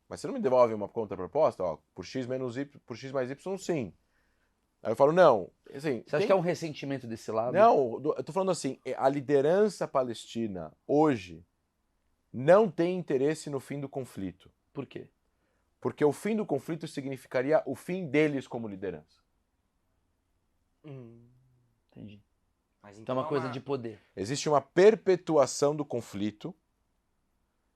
Mas você não me devolve uma contraproposta? Ó, por X menos Y, por X mais Y, sim. Aí eu falo, não. Assim, Você acha que é um ressentimento desse lado? Não, eu tô falando assim, a liderança palestina hoje não tem interesse no fim do conflito. Por quê? Porque o fim do conflito significaria o fim deles como liderança. Entendi. Mas Então é uma coisa de poder. Existe uma perpetuação do conflito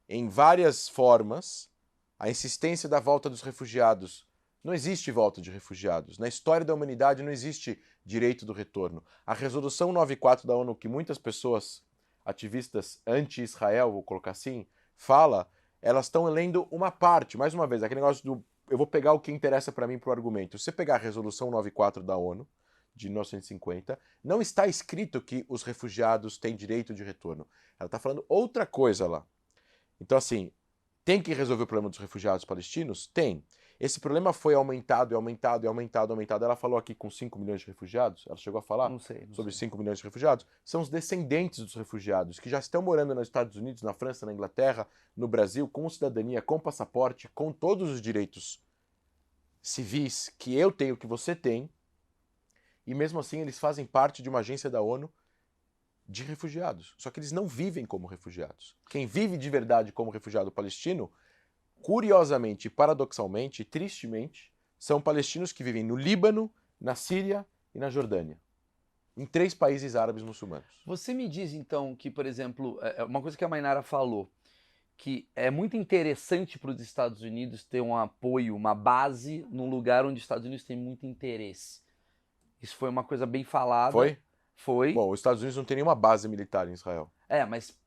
em várias formas. A insistência da volta dos refugiados. Não existe volta de refugiados. Na história da humanidade não existe direito do retorno. A resolução 94 da ONU, que muitas pessoas, ativistas anti-Israel, vou colocar assim, fala, elas estão lendo uma parte. Mais uma vez, aquele negócio do... Eu vou pegar o que interessa para mim para o argumento. Se você pegar a resolução 94 da ONU, de 1950, não está escrito que os refugiados têm direito de retorno. Ela está falando outra coisa lá. Então, assim, tem que resolver o problema dos refugiados palestinos? Tem. Esse problema foi aumentado. Ela falou aqui com 5 milhões de refugiados. Ela chegou a falar Não sei. sobre 5 milhões de refugiados. São os descendentes dos refugiados que já estão morando nos Estados Unidos, na França, na Inglaterra, no Brasil, com cidadania, com passaporte, com todos os direitos civis que eu tenho, que você tem, e mesmo assim eles fazem parte de uma agência da ONU de refugiados. Só que eles não vivem como refugiados. Quem vive de verdade como refugiado palestino, curiosamente, paradoxalmente, tristemente, são palestinos que vivem no Líbano, na Síria e na Jordânia. Em 3 países árabes muçulmanos. Você me diz então que, por exemplo, uma coisa que a Mainara falou, que é muito interessante para os Estados Unidos ter um apoio, uma base num lugar onde os Estados Unidos têm muito interesse. Isso foi uma coisa bem falada. Foi? Foi. Bom, os Estados Unidos não tem nenhuma base militar em Israel. Mas...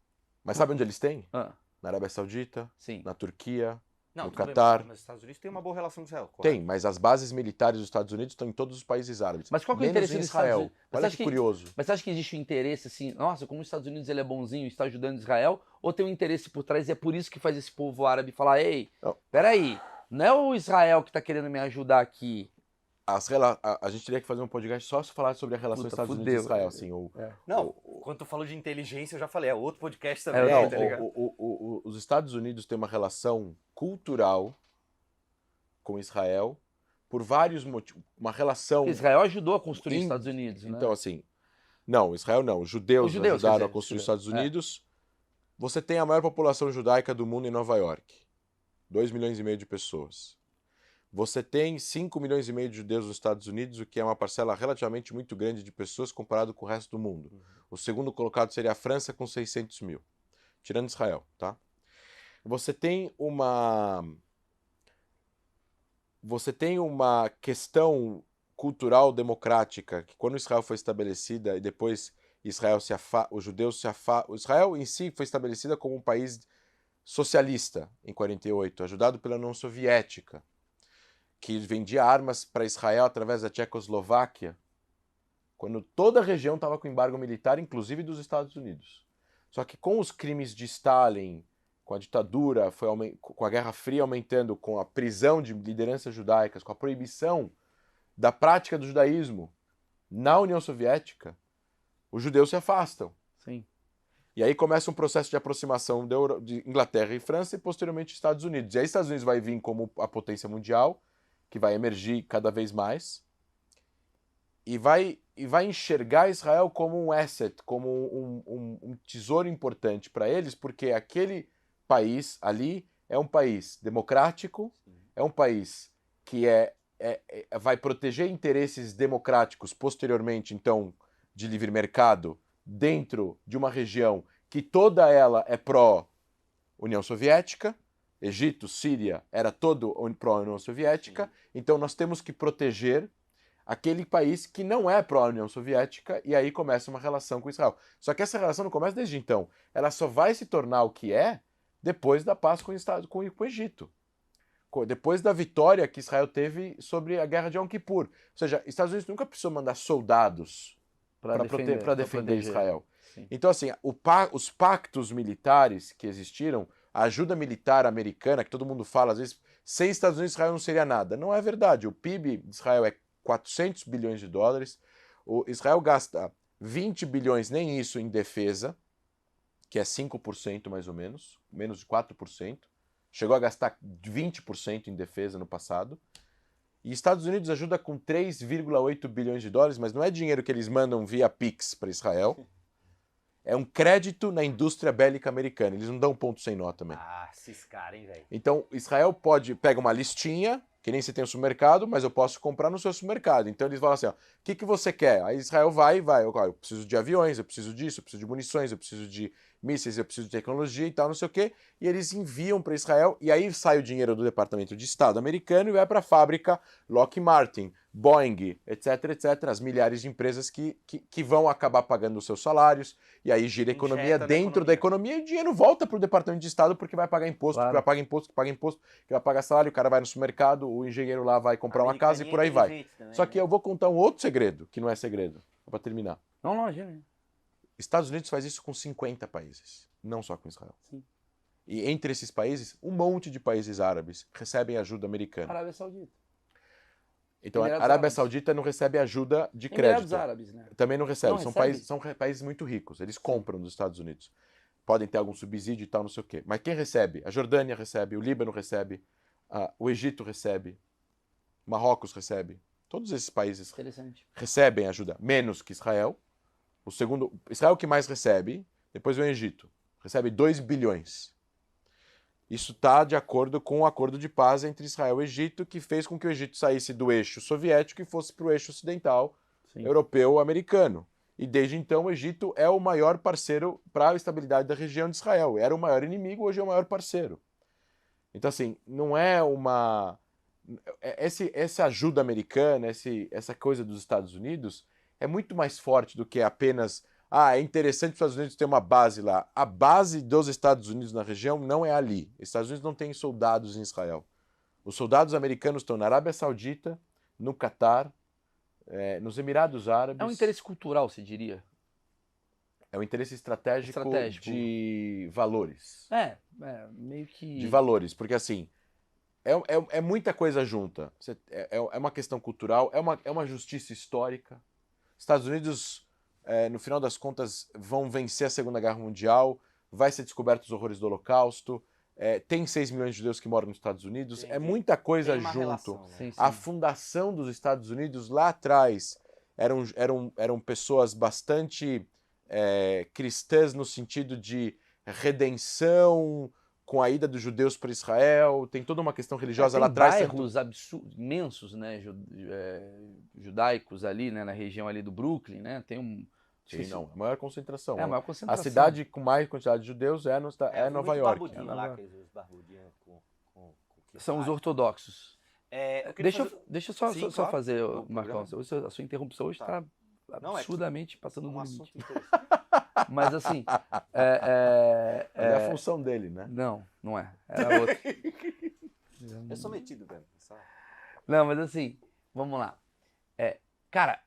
Mas sabe onde eles têm? Ah, Na Arábia Saudita, sim. na Turquia, Não, no tudo bem, Catar. mas os Estados Unidos têm uma boa relação com Israel. Tem, mas as bases militares dos Estados Unidos estão em todos os países árabes. Mas qual que é o menos interesse em dos Estados Israel. Unidos? Mas Olha acho que que- curioso. Mas você acha que existe um interesse assim, nossa, como os Estados Unidos ele é bonzinho e está ajudando Israel, ou tem um interesse por trás e é por isso que faz esse povo árabe falar, ei, Não. peraí, não é o Israel que está querendo me ajudar aqui. A gente teria que fazer um podcast só se falar sobre a relação Puta, Estados Unidos fudeu. e Israel. Assim, Não, quando tu falou de inteligência, eu já falei, é outro podcast É, também, não, tá ligado? os Estados Unidos têm uma relação cultural com Israel por vários motivos. Uma relação. Israel ajudou a construir os In- Estados Unidos, né? Então, assim. Não, Israel não. Os judeus Os judeus, ajudaram quer a dizer, construir os judeus. Estados Unidos. Você tem a maior população judaica do mundo em Nova York. 2,5 milhões de pessoas. Você tem 5,5 milhões de judeus nos Estados Unidos, o que é uma parcela relativamente muito grande de pessoas comparado com o resto do mundo. O segundo colocado seria a França com 600 mil. Tirando Israel, tá? Você tem uma questão cultural democrática que quando Israel foi estabelecida e depois Israel os judeus Israel em si foi estabelecida como um país socialista em 48, ajudado pela União Soviética, que vendia armas para Israel através da Tchecoslováquia, quando toda a região estava com embargo militar, inclusive dos Estados Unidos. Só que com os crimes de Stalin, com a ditadura, com a Guerra Fria aumentando, com a prisão de lideranças judaicas, com a proibição da prática do judaísmo na União Soviética, os judeus se afastam. Sim. E aí começa um processo de aproximação de Inglaterra e França e posteriormente Estados Unidos. E aí Estados Unidos vai vir como a potência mundial, que vai emergir cada vez mais, e vai enxergar Israel como um asset, como um tesouro importante para eles, porque aquele país ali é um país democrático, é um país que vai proteger interesses democráticos posteriormente, então, de livre mercado, dentro de uma região que toda ela é pró-União Soviética. Egito, Síria, era todo pró-União Soviética. Então nós temos que proteger aquele país que não é pró-União Soviética, e aí começa uma relação com Israel. Só que essa relação não começa desde então. Ela só vai se tornar o que é depois da paz com o Egito. Depois da vitória que Israel teve sobre a guerra de Yom Kippur. Ou seja, Estados Unidos nunca precisou mandar soldados para defender Israel. Sim. Então, assim, os pactos militares que existiram, a ajuda militar americana, que todo mundo fala, às vezes, sem Estados Unidos Israel não seria nada. Não é verdade. O PIB de Israel é 400 bilhões de dólares. O Israel gasta 20 bilhões, nem isso, em defesa, que é 5% mais ou menos de 4%. Chegou a gastar 20% em defesa no passado. E Estados Unidos ajuda com 3,8 bilhões de dólares, mas não é dinheiro que eles mandam via Pix para Israel. É um crédito na indústria bélica americana. Eles não dão ponto sem nó também. Ah, esses caras, hein, velho. Então, Israel pega uma listinha, que nem você tem no supermercado, mas eu posso comprar no seu supermercado. Então eles falam assim, ó, o que você quer? Aí Israel vai. Eu preciso de aviões, eu preciso disso, eu preciso de munições, eu preciso de mísseis, eu preciso de tecnologia e tal, não sei o quê. E eles enviam para Israel, e aí sai o dinheiro do Departamento de Estado americano e vai para a fábrica Lockheed Martin, Boeing, etc, as milhares de empresas que vão acabar pagando os seus salários, e aí gira a economia Injeta na dentro da economia e o dinheiro volta para o Departamento de Estado porque vai pagar imposto, Claro. que vai pagar imposto, que paga imposto, que vai pagar salário, o cara vai no supermercado, o engenheiro lá vai comprar uma casa e por aí vai. Só que eu vou contar um outro segredo, que não é segredo, para terminar. Não, imagina. Estados Unidos faz isso com 50 países, não só com Israel. Sim. E entre esses países, um monte de países árabes recebem ajuda americana. Arábia Saudita. Então a Emirados Arábia Árabes. Saudita não recebe ajuda de Emirados crédito. Árabes, né? Também não recebe. Não são, recebe? são países muito ricos. Eles compram dos Estados Unidos. Podem ter algum subsídio e tal, não sei o quê. Mas quem recebe? A Jordânia recebe, o Líbano recebe, o Egito recebe. Marrocos recebe. Todos esses países Interessante. recebem ajuda, menos que Israel. O segundo, Israel que mais recebe, depois vem o Egito. Recebe 2 bilhões. Isso está de acordo com o acordo de paz entre Israel e Egito, que fez com que o Egito saísse do eixo soviético e fosse para o eixo ocidental, Sim. europeu-americano. E desde então o Egito é o maior parceiro para a estabilidade da região de Israel. Era o maior inimigo, hoje é o maior parceiro. Então, assim, não é uma... Essa ajuda americana, essa coisa dos Estados Unidos, é muito mais forte do que apenas... é interessante os Estados Unidos ter uma base lá. A base dos Estados Unidos na região não é ali. Os Estados Unidos não tem soldados em Israel. Os soldados americanos estão na Arábia Saudita, no Catar, nos Emirados Árabes. É um interesse cultural, você diria? É um interesse estratégico de valores. Meio que... De valores, porque assim, é muita coisa junta. É uma questão cultural, é uma justiça histórica. Estados Unidos, no final das contas, vão vencer a Segunda Guerra Mundial, vai ser descoberto os horrores do Holocausto, tem 6 milhões de judeus que moram nos Estados Unidos, é muita coisa junto. Relação, né? Sim, sim. A fundação dos Estados Unidos lá atrás eram pessoas bastante cristãs no sentido de redenção com a ida dos judeus para Israel, tem toda uma questão religiosa lá atrás. Tem bairros imensos, né, judaicos ali, né, na região ali do Brooklyn, né, tem um... Sim, não, a maior concentração. É a maior concentração. A cidade com mais quantidade de judeus é Nova York. Os barbudinhos São os ortodoxos. Deixa eu só Sim, só claro. fazer, Marcão, a sua interrupção hoje está absurdamente passando no limite. Mas assim... É a função dele, né? Não é. Era outra. Eu sou metido, velho. Não, mas assim, vamos lá. Cara,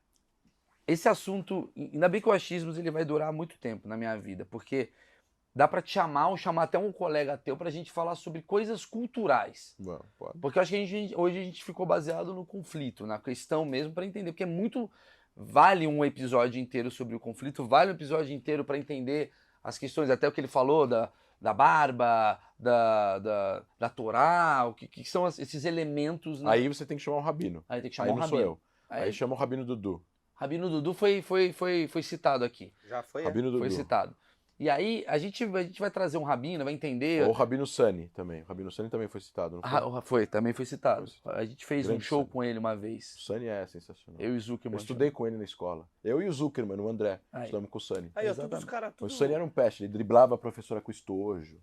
esse assunto, ainda bem que o achismos ele vai durar muito tempo na minha vida, porque dá pra te chamar ou chamar até um colega teu pra gente falar sobre coisas culturais. Bom, pode. Porque eu acho que hoje a gente ficou baseado no conflito, na questão mesmo pra entender, porque vale um episódio inteiro sobre o conflito, vale um episódio inteiro pra entender as questões, até o que ele falou da barba, da Torá, o que são esses elementos. Né? Aí você tem que chamar um rabino. Aí tem que chamar um não rabino. sou eu. Aí chama o Rabino Dudu. Rabino Dudu foi citado aqui. Já foi? Rabino Dudu. Foi citado. E aí a gente vai trazer um rabino, vai entender... Ou o Rabino Sani também. O Rabino Sani também foi citado, não foi? Também foi citado. A gente fez Grande um show Sani. com ele uma vez. O Sani é sensacional. Eu e o Zuckerman. Eu estudei com ele na escola. Eu e o Zuckerman, o André, Aí. estudamos com o Sani. Aí, ó, todos os caras... O Sani era um peste, ele driblava a professora com estojo.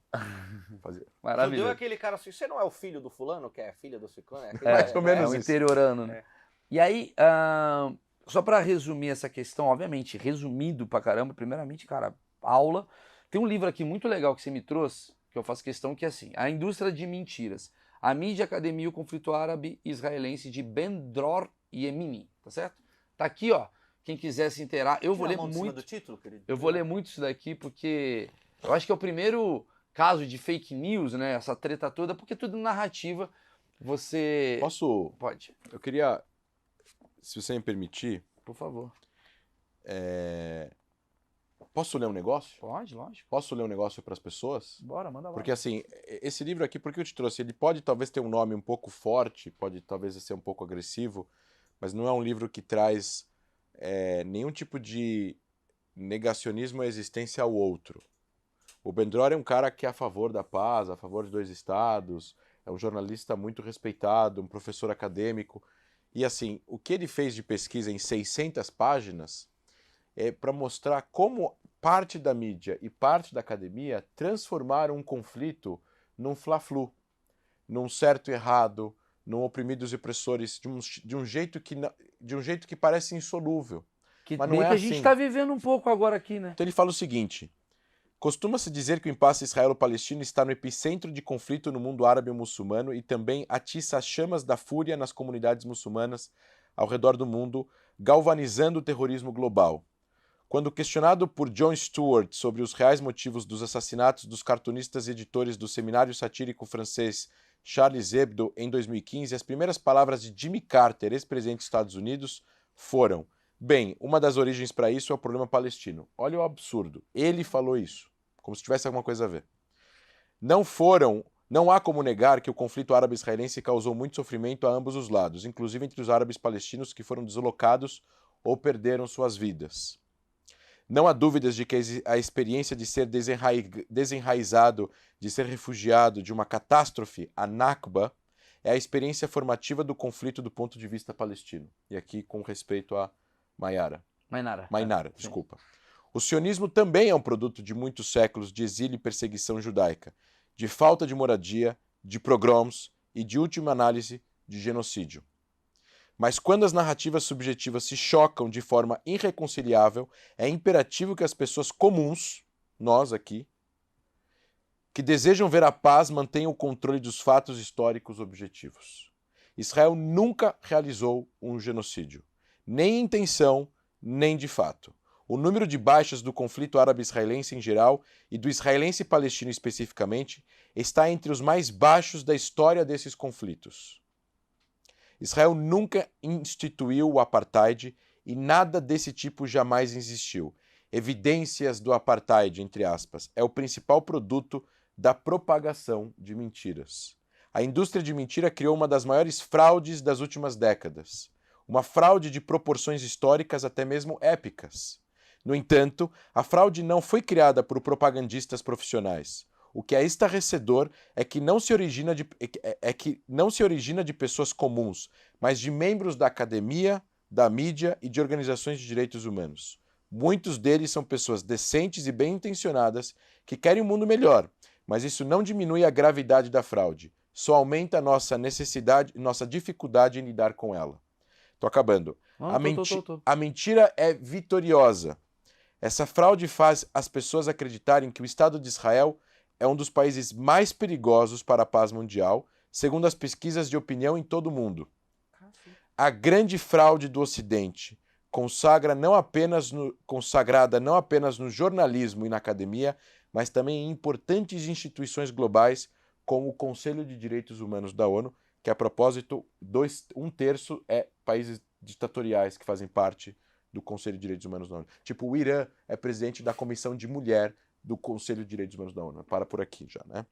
Judeu é Maravilhoso. aquele cara assim, você não é o filho do fulano, que é filha do ciclano? Mais ou menos É um isso. interiorano, né? E aí, só pra resumir essa questão, obviamente, resumindo pra caramba, primeiramente, cara, aula. Tem um livro aqui muito legal que você me trouxe, que eu faço questão, que é assim, A Indústria de Mentiras, a mídia, academia e o conflito árabe-israelense de Ben Dror Yemini, tá certo? Tá aqui, ó, quem quiser se inteirar, eu vou ler muito... do título, querido? Eu vou ler muito isso daqui, porque eu acho que é o primeiro caso de fake news, né, essa treta toda, porque tudo narrativa, você... Posso? Pode, Eu queria, se você me permitir, por favor. Posso ler um negócio? Pode, lógico. Posso ler um negócio para as pessoas? Bora, manda lá. Porque assim, esse livro aqui, por que eu te trouxe? Ele pode talvez ter um nome um pouco forte, pode talvez ser um pouco agressivo, mas não é um livro que traz nenhum tipo de negacionismo à existência ao outro. O Ben Dror é um cara que é a favor da paz, a favor de 2 estados, é um jornalista muito respeitado, um professor acadêmico. E assim, o que ele fez de pesquisa em 600 páginas é para mostrar como parte da mídia e parte da academia transformaram um conflito num fla-flu, num certo e errado, num oprimidos e opressores, de um jeito que parece insolúvel. Mas não é que a gente assim. está vivendo um pouco agora aqui, né? Então ele fala o seguinte: costuma-se dizer que o impasse israelo-palestino está no epicentro de conflito no mundo árabe e muçulmano e também atiça as chamas da fúria nas comunidades muçulmanas ao redor do mundo, galvanizando o terrorismo global. Quando questionado por Jon Stewart sobre os reais motivos dos assassinatos dos cartunistas e editores do seminário satírico francês Charles Hebdo em 2015, as primeiras palavras de Jimmy Carter, ex-presidente dos Estados Unidos, foram: bem, uma das origens para isso é o problema palestino. Olha o absurdo. Ele falou isso, como se tivesse alguma coisa a ver. Não foram Não há como negar que o conflito árabe-israelense causou muito sofrimento a ambos os lados, inclusive entre os árabes palestinos que foram deslocados ou perderam suas vidas. Não há dúvidas de que a experiência de ser desenraizado, de ser refugiado de uma catástrofe, a Nakba, é a experiência formativa do conflito do ponto de vista palestino. E aqui com respeito a Mainara, desculpa. O sionismo também é um produto de muitos séculos de exílio e perseguição judaica, de falta de moradia, de pogroms e, de última análise, de genocídio. Mas quando as narrativas subjetivas se chocam de forma irreconciliável, é imperativo que as pessoas comuns, nós aqui, que desejam ver a paz, mantenham o controle dos fatos históricos objetivos. Israel nunca realizou um genocídio, nem em intenção, nem de fato. O número de baixas do conflito árabe-israelense em geral e do israelense-palestino especificamente está entre os mais baixos da história desses conflitos. Israel nunca instituiu o apartheid e nada desse tipo jamais existiu. Evidências do apartheid, entre aspas, é o principal produto da propagação de mentiras. A indústria de mentira criou uma das maiores fraudes das últimas décadas. Uma fraude de proporções históricas até mesmo épicas. No entanto, a fraude não foi criada por propagandistas profissionais. O que é estarrecedor é que não se origina de pessoas comuns, mas de membros da academia, da mídia e de organizações de direitos humanos. Muitos deles são pessoas decentes e bem-intencionadas que querem um mundo melhor, mas isso não diminui a gravidade da fraude, só aumenta a nossa necessidade, nossa dificuldade em lidar com ela. Tô acabando. A mentira é vitoriosa. Essa fraude faz as pessoas acreditarem que o Estado de Israel é um dos países mais perigosos para a paz mundial, segundo as pesquisas de opinião em todo o mundo. A grande fraude do Ocidente, consagrada não apenas no jornalismo e na academia, mas também em importantes instituições globais, como o Conselho de Direitos Humanos da ONU, que, a propósito, 1/3 é países ditatoriais que fazem parte do Conselho de Direitos Humanos da ONU. Tipo, o Irã é presidente da Comissão de Mulher do Conselho de Direitos Humanos da ONU. Para por aqui já, né?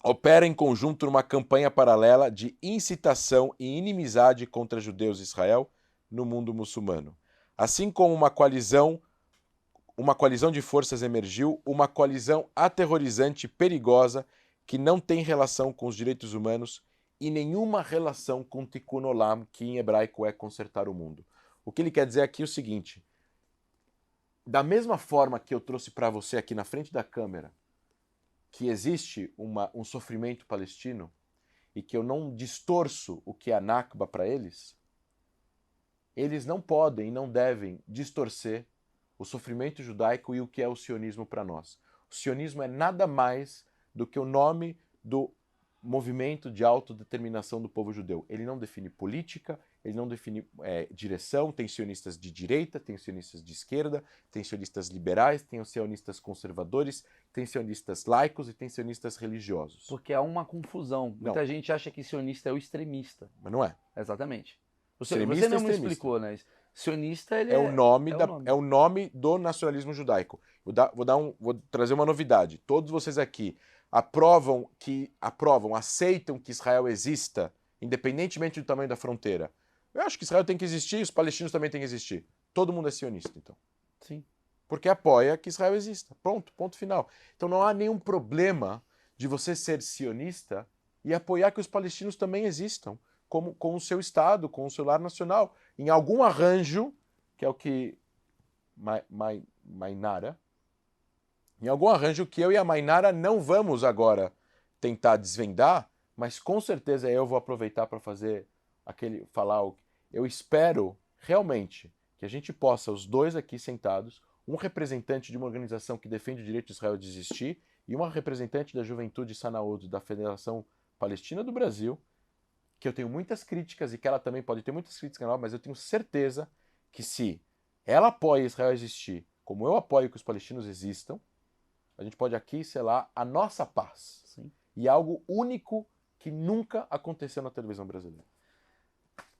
Opera em conjunto numa campanha paralela de incitação e inimizade contra judeus e Israel no mundo muçulmano. Assim como uma coalizão de forças emergiu, uma coalizão aterrorizante e perigosa que não tem relação com os direitos humanos e nenhuma relação com Tikkun Olam, que em hebraico é consertar o mundo. O que ele quer dizer aqui é o seguinte: da mesma forma que eu trouxe para você aqui na frente da câmera que existe um sofrimento palestino e que eu não distorço o que é a Nakba para eles, eles não podem e não devem distorcer o sofrimento judaico e o que é o sionismo para nós. O sionismo é nada mais do que o nome do movimento de autodeterminação do povo judeu. Ele não define política, ele não define direção. Tem sionistas de direita, tem sionistas de esquerda, tem sionistas liberais, tem sionistas conservadores, tem sionistas laicos e tem sionistas religiosos. Porque há uma confusão. Muita gente acha que sionista é o extremista. Mas não é. Exatamente. Você mesmo explicou, né? Sionista ele é o nome do nacionalismo judaico. Vou trazer uma novidade. Todos vocês aqui aceitam que Israel exista, independentemente do tamanho da fronteira. Eu acho que Israel tem que existir e os palestinos também têm que existir. Todo mundo é sionista, então. Sim. Porque apoia que Israel exista. Pronto, ponto final. Então não há nenhum problema de você ser sionista e apoiar que os palestinos também existam, com o seu Estado, com o seu lar nacional, em algum arranjo, que é o que Mainara, em algum arranjo que eu e a Mainara não vamos agora tentar desvendar, mas com certeza eu vou aproveitar para eu espero realmente que a gente possa, os dois aqui sentados, um representante de uma organização que defende o direito de Israel de existir e uma representante da Juventude Sanaúd, da Federação Palestina do Brasil, que eu tenho muitas críticas e que ela também pode ter muitas críticas, mas eu tenho certeza que se ela apoia Israel existir, como eu apoio que os palestinos existam, a gente pode aqui selar a nossa paz. Sim. E algo único que nunca aconteceu na televisão brasileira.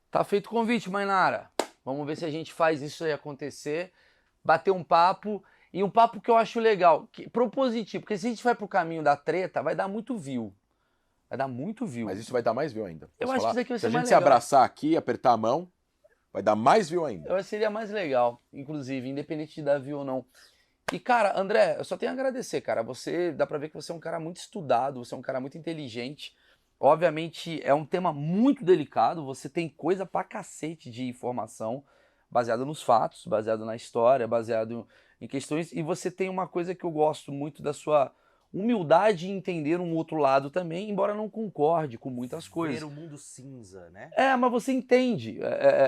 Tá feito o convite, Mainara. Vamos ver se a gente faz isso aí acontecer, bater um papo E um papo que eu acho legal, propositivo, porque se a gente vai pro caminho da treta, vai dar muito view. Vai dar muito view. Mas isso vai dar mais view ainda. Eu Posso acho que falar? isso aqui vai Se ser a mais gente se legal. abraçar aqui, apertar a mão, vai dar mais view ainda. Eu acho que seria mais legal, inclusive, independente de dar view ou não. E, cara, André, eu só tenho a agradecer, cara. Você, dá pra ver que você é um cara muito estudado, você é um cara muito inteligente. Obviamente, é um tema muito delicado, você tem coisa pra cacete de informação, baseada nos fatos, baseado na história, baseado em questões. E você tem uma coisa que eu gosto muito da sua humildade em entender um outro lado também, embora não concorde com muitas coisas. Ver o mundo cinza, né? Mas você entende.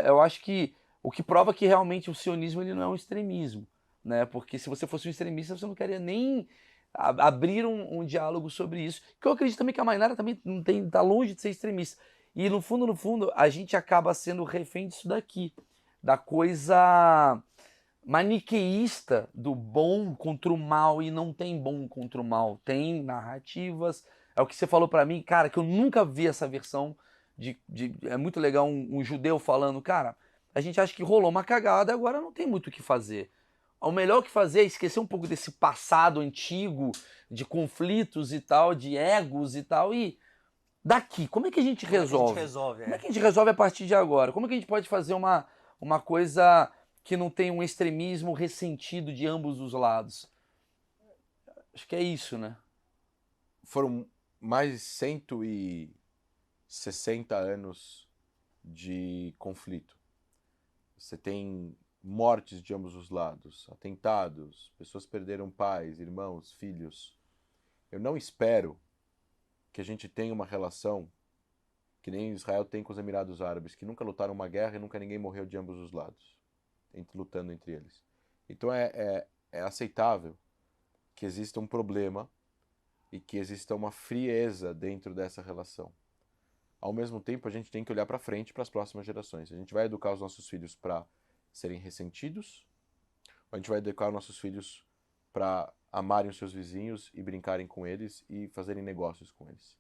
Eu acho que o que prova que realmente o sionismo ele não é um extremismo, né? Porque se você fosse um extremista, você não queria nem abrir um diálogo sobre isso. Que eu acredito também que a Mainara também não tem, tá longe de ser extremista. E no fundo, a gente acaba sendo refém disso daqui, da coisa maniqueísta do bom contra o mal, e não tem bom contra o mal, tem narrativas. É o que você falou pra mim, cara, que eu nunca vi essa versão é muito legal um judeu falando, cara, a gente acha que rolou uma cagada, agora não tem muito o que fazer. O melhor que fazer é esquecer um pouco desse passado antigo, de conflitos e tal, de egos e tal, e daqui, como é que a gente resolve? Como é que a gente resolve a partir de agora? Como é que a gente pode fazer uma coisa que não tem um extremismo ressentido de ambos os lados? Acho que é isso, né? Foram mais de 160 anos de conflito. Você tem mortes de ambos os lados, atentados, pessoas perderam pais, irmãos, filhos. Eu não espero que a gente tenha uma relação que nem Israel tem com os Emirados Árabes, que nunca lutaram uma guerra e nunca ninguém morreu de ambos os lados, lutando entre eles. Então é aceitável que exista um problema e que exista uma frieza dentro dessa relação. Ao mesmo tempo, a gente tem que olhar para frente, para as próximas gerações. A gente vai educar os nossos filhos para serem ressentidos, ou a gente vai educar os nossos filhos para amarem os seus vizinhos e brincarem com eles e fazerem negócios com eles.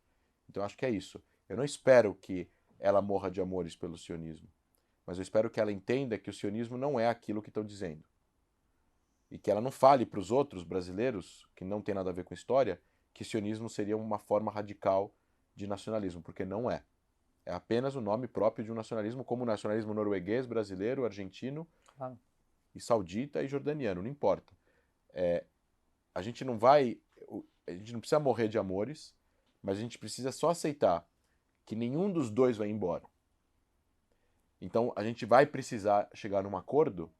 Então acho que é isso. Eu não espero que ela morra de amores pelo sionismo, mas eu espero que ela entenda que o sionismo não é aquilo que estão dizendo. E que ela não fale para os outros brasileiros, que não tem nada a ver com história, que sionismo seria uma forma radical de nacionalismo, porque não é. É apenas o nome próprio de um nacionalismo, como o nacionalismo norueguês, brasileiro, argentino, e saudita e jordaniano, não importa. A gente não precisa morrer de amores, mas a gente precisa só aceitar que nenhum dos dois vai embora. Então a gente vai precisar chegar num acordo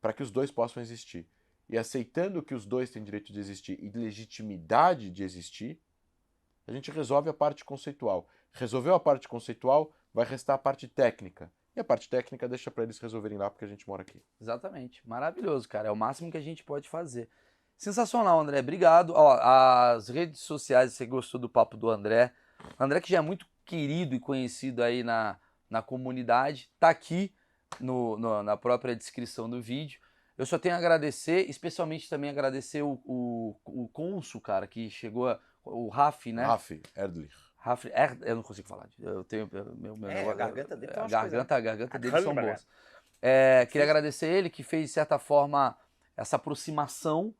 para que os dois possam existir. E aceitando que os dois têm direito de existir e legitimidade de existir, a gente resolve a parte conceitual. Resolveu a parte conceitual, vai restar a parte técnica. E a parte técnica deixa para eles resolverem lá, porque a gente mora aqui. Exatamente. Maravilhoso, cara. É o máximo que a gente pode fazer. Sensacional, André. Obrigado. Ó, as redes sociais, você gostou do papo do André. André, que já é muito querido e conhecido aí na comunidade, tá aqui na própria descrição do vídeo. Eu só tenho a agradecer, especialmente também agradecer o cônsul, cara, que chegou, o Raf, né? Raf Erdlich. Eu não consigo falar. Eu tenho meu A garganta dele tem umas a garganta coisas, dele são boas. Queria agradecer ele, que fez, de certa forma, essa aproximação.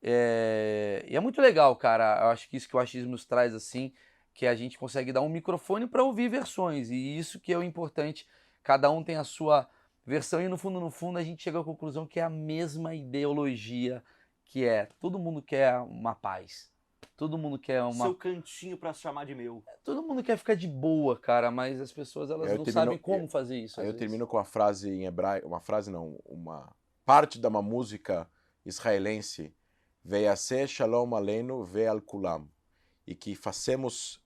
E é muito legal, cara. Eu acho que isso que o achismo nos traz, assim, que a gente consegue dar um microfone para ouvir versões. E isso que é o importante. Cada um tem a sua versão e, no fundo, a gente chega à conclusão que é a mesma ideologia, que é todo mundo quer uma paz. Todo mundo quer seu cantinho pra se chamar de meu. Todo mundo quer ficar de boa, cara, mas as pessoas elas não sabem como fazer isso. Aí eu termino com uma frase em hebraico, uma parte de uma música israelense, Veyaseh Shalom Aleinu Ve'al Kulam, e que façamos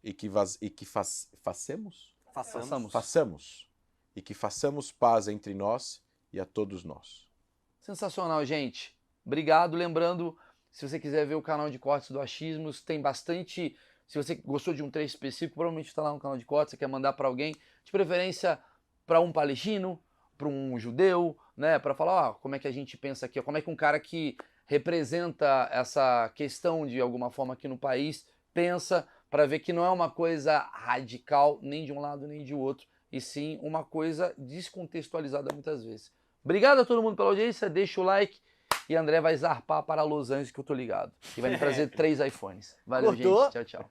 paz entre nós e a todos nós. Sensacional, gente. Obrigado. Lembrando, se você quiser ver o canal de cortes do Achismos, tem bastante. Se você gostou de um trecho específico, provavelmente está lá no canal de cortes, você quer mandar para alguém, de preferência para um palestino, para um judeu, né? Para falar, ó, como é que a gente pensa aqui, ó, como é que um cara que representa essa questão de alguma forma aqui no país pensa, para ver que não é uma coisa radical nem de um lado nem de outro, e sim uma coisa descontextualizada muitas vezes. Obrigado a todo mundo pela audiência, deixa o like que André vai zarpar para Los Angeles, que eu tô ligado. E vai me trazer 3 iPhones. Valeu, Curtou? gente. Tchau, tchau.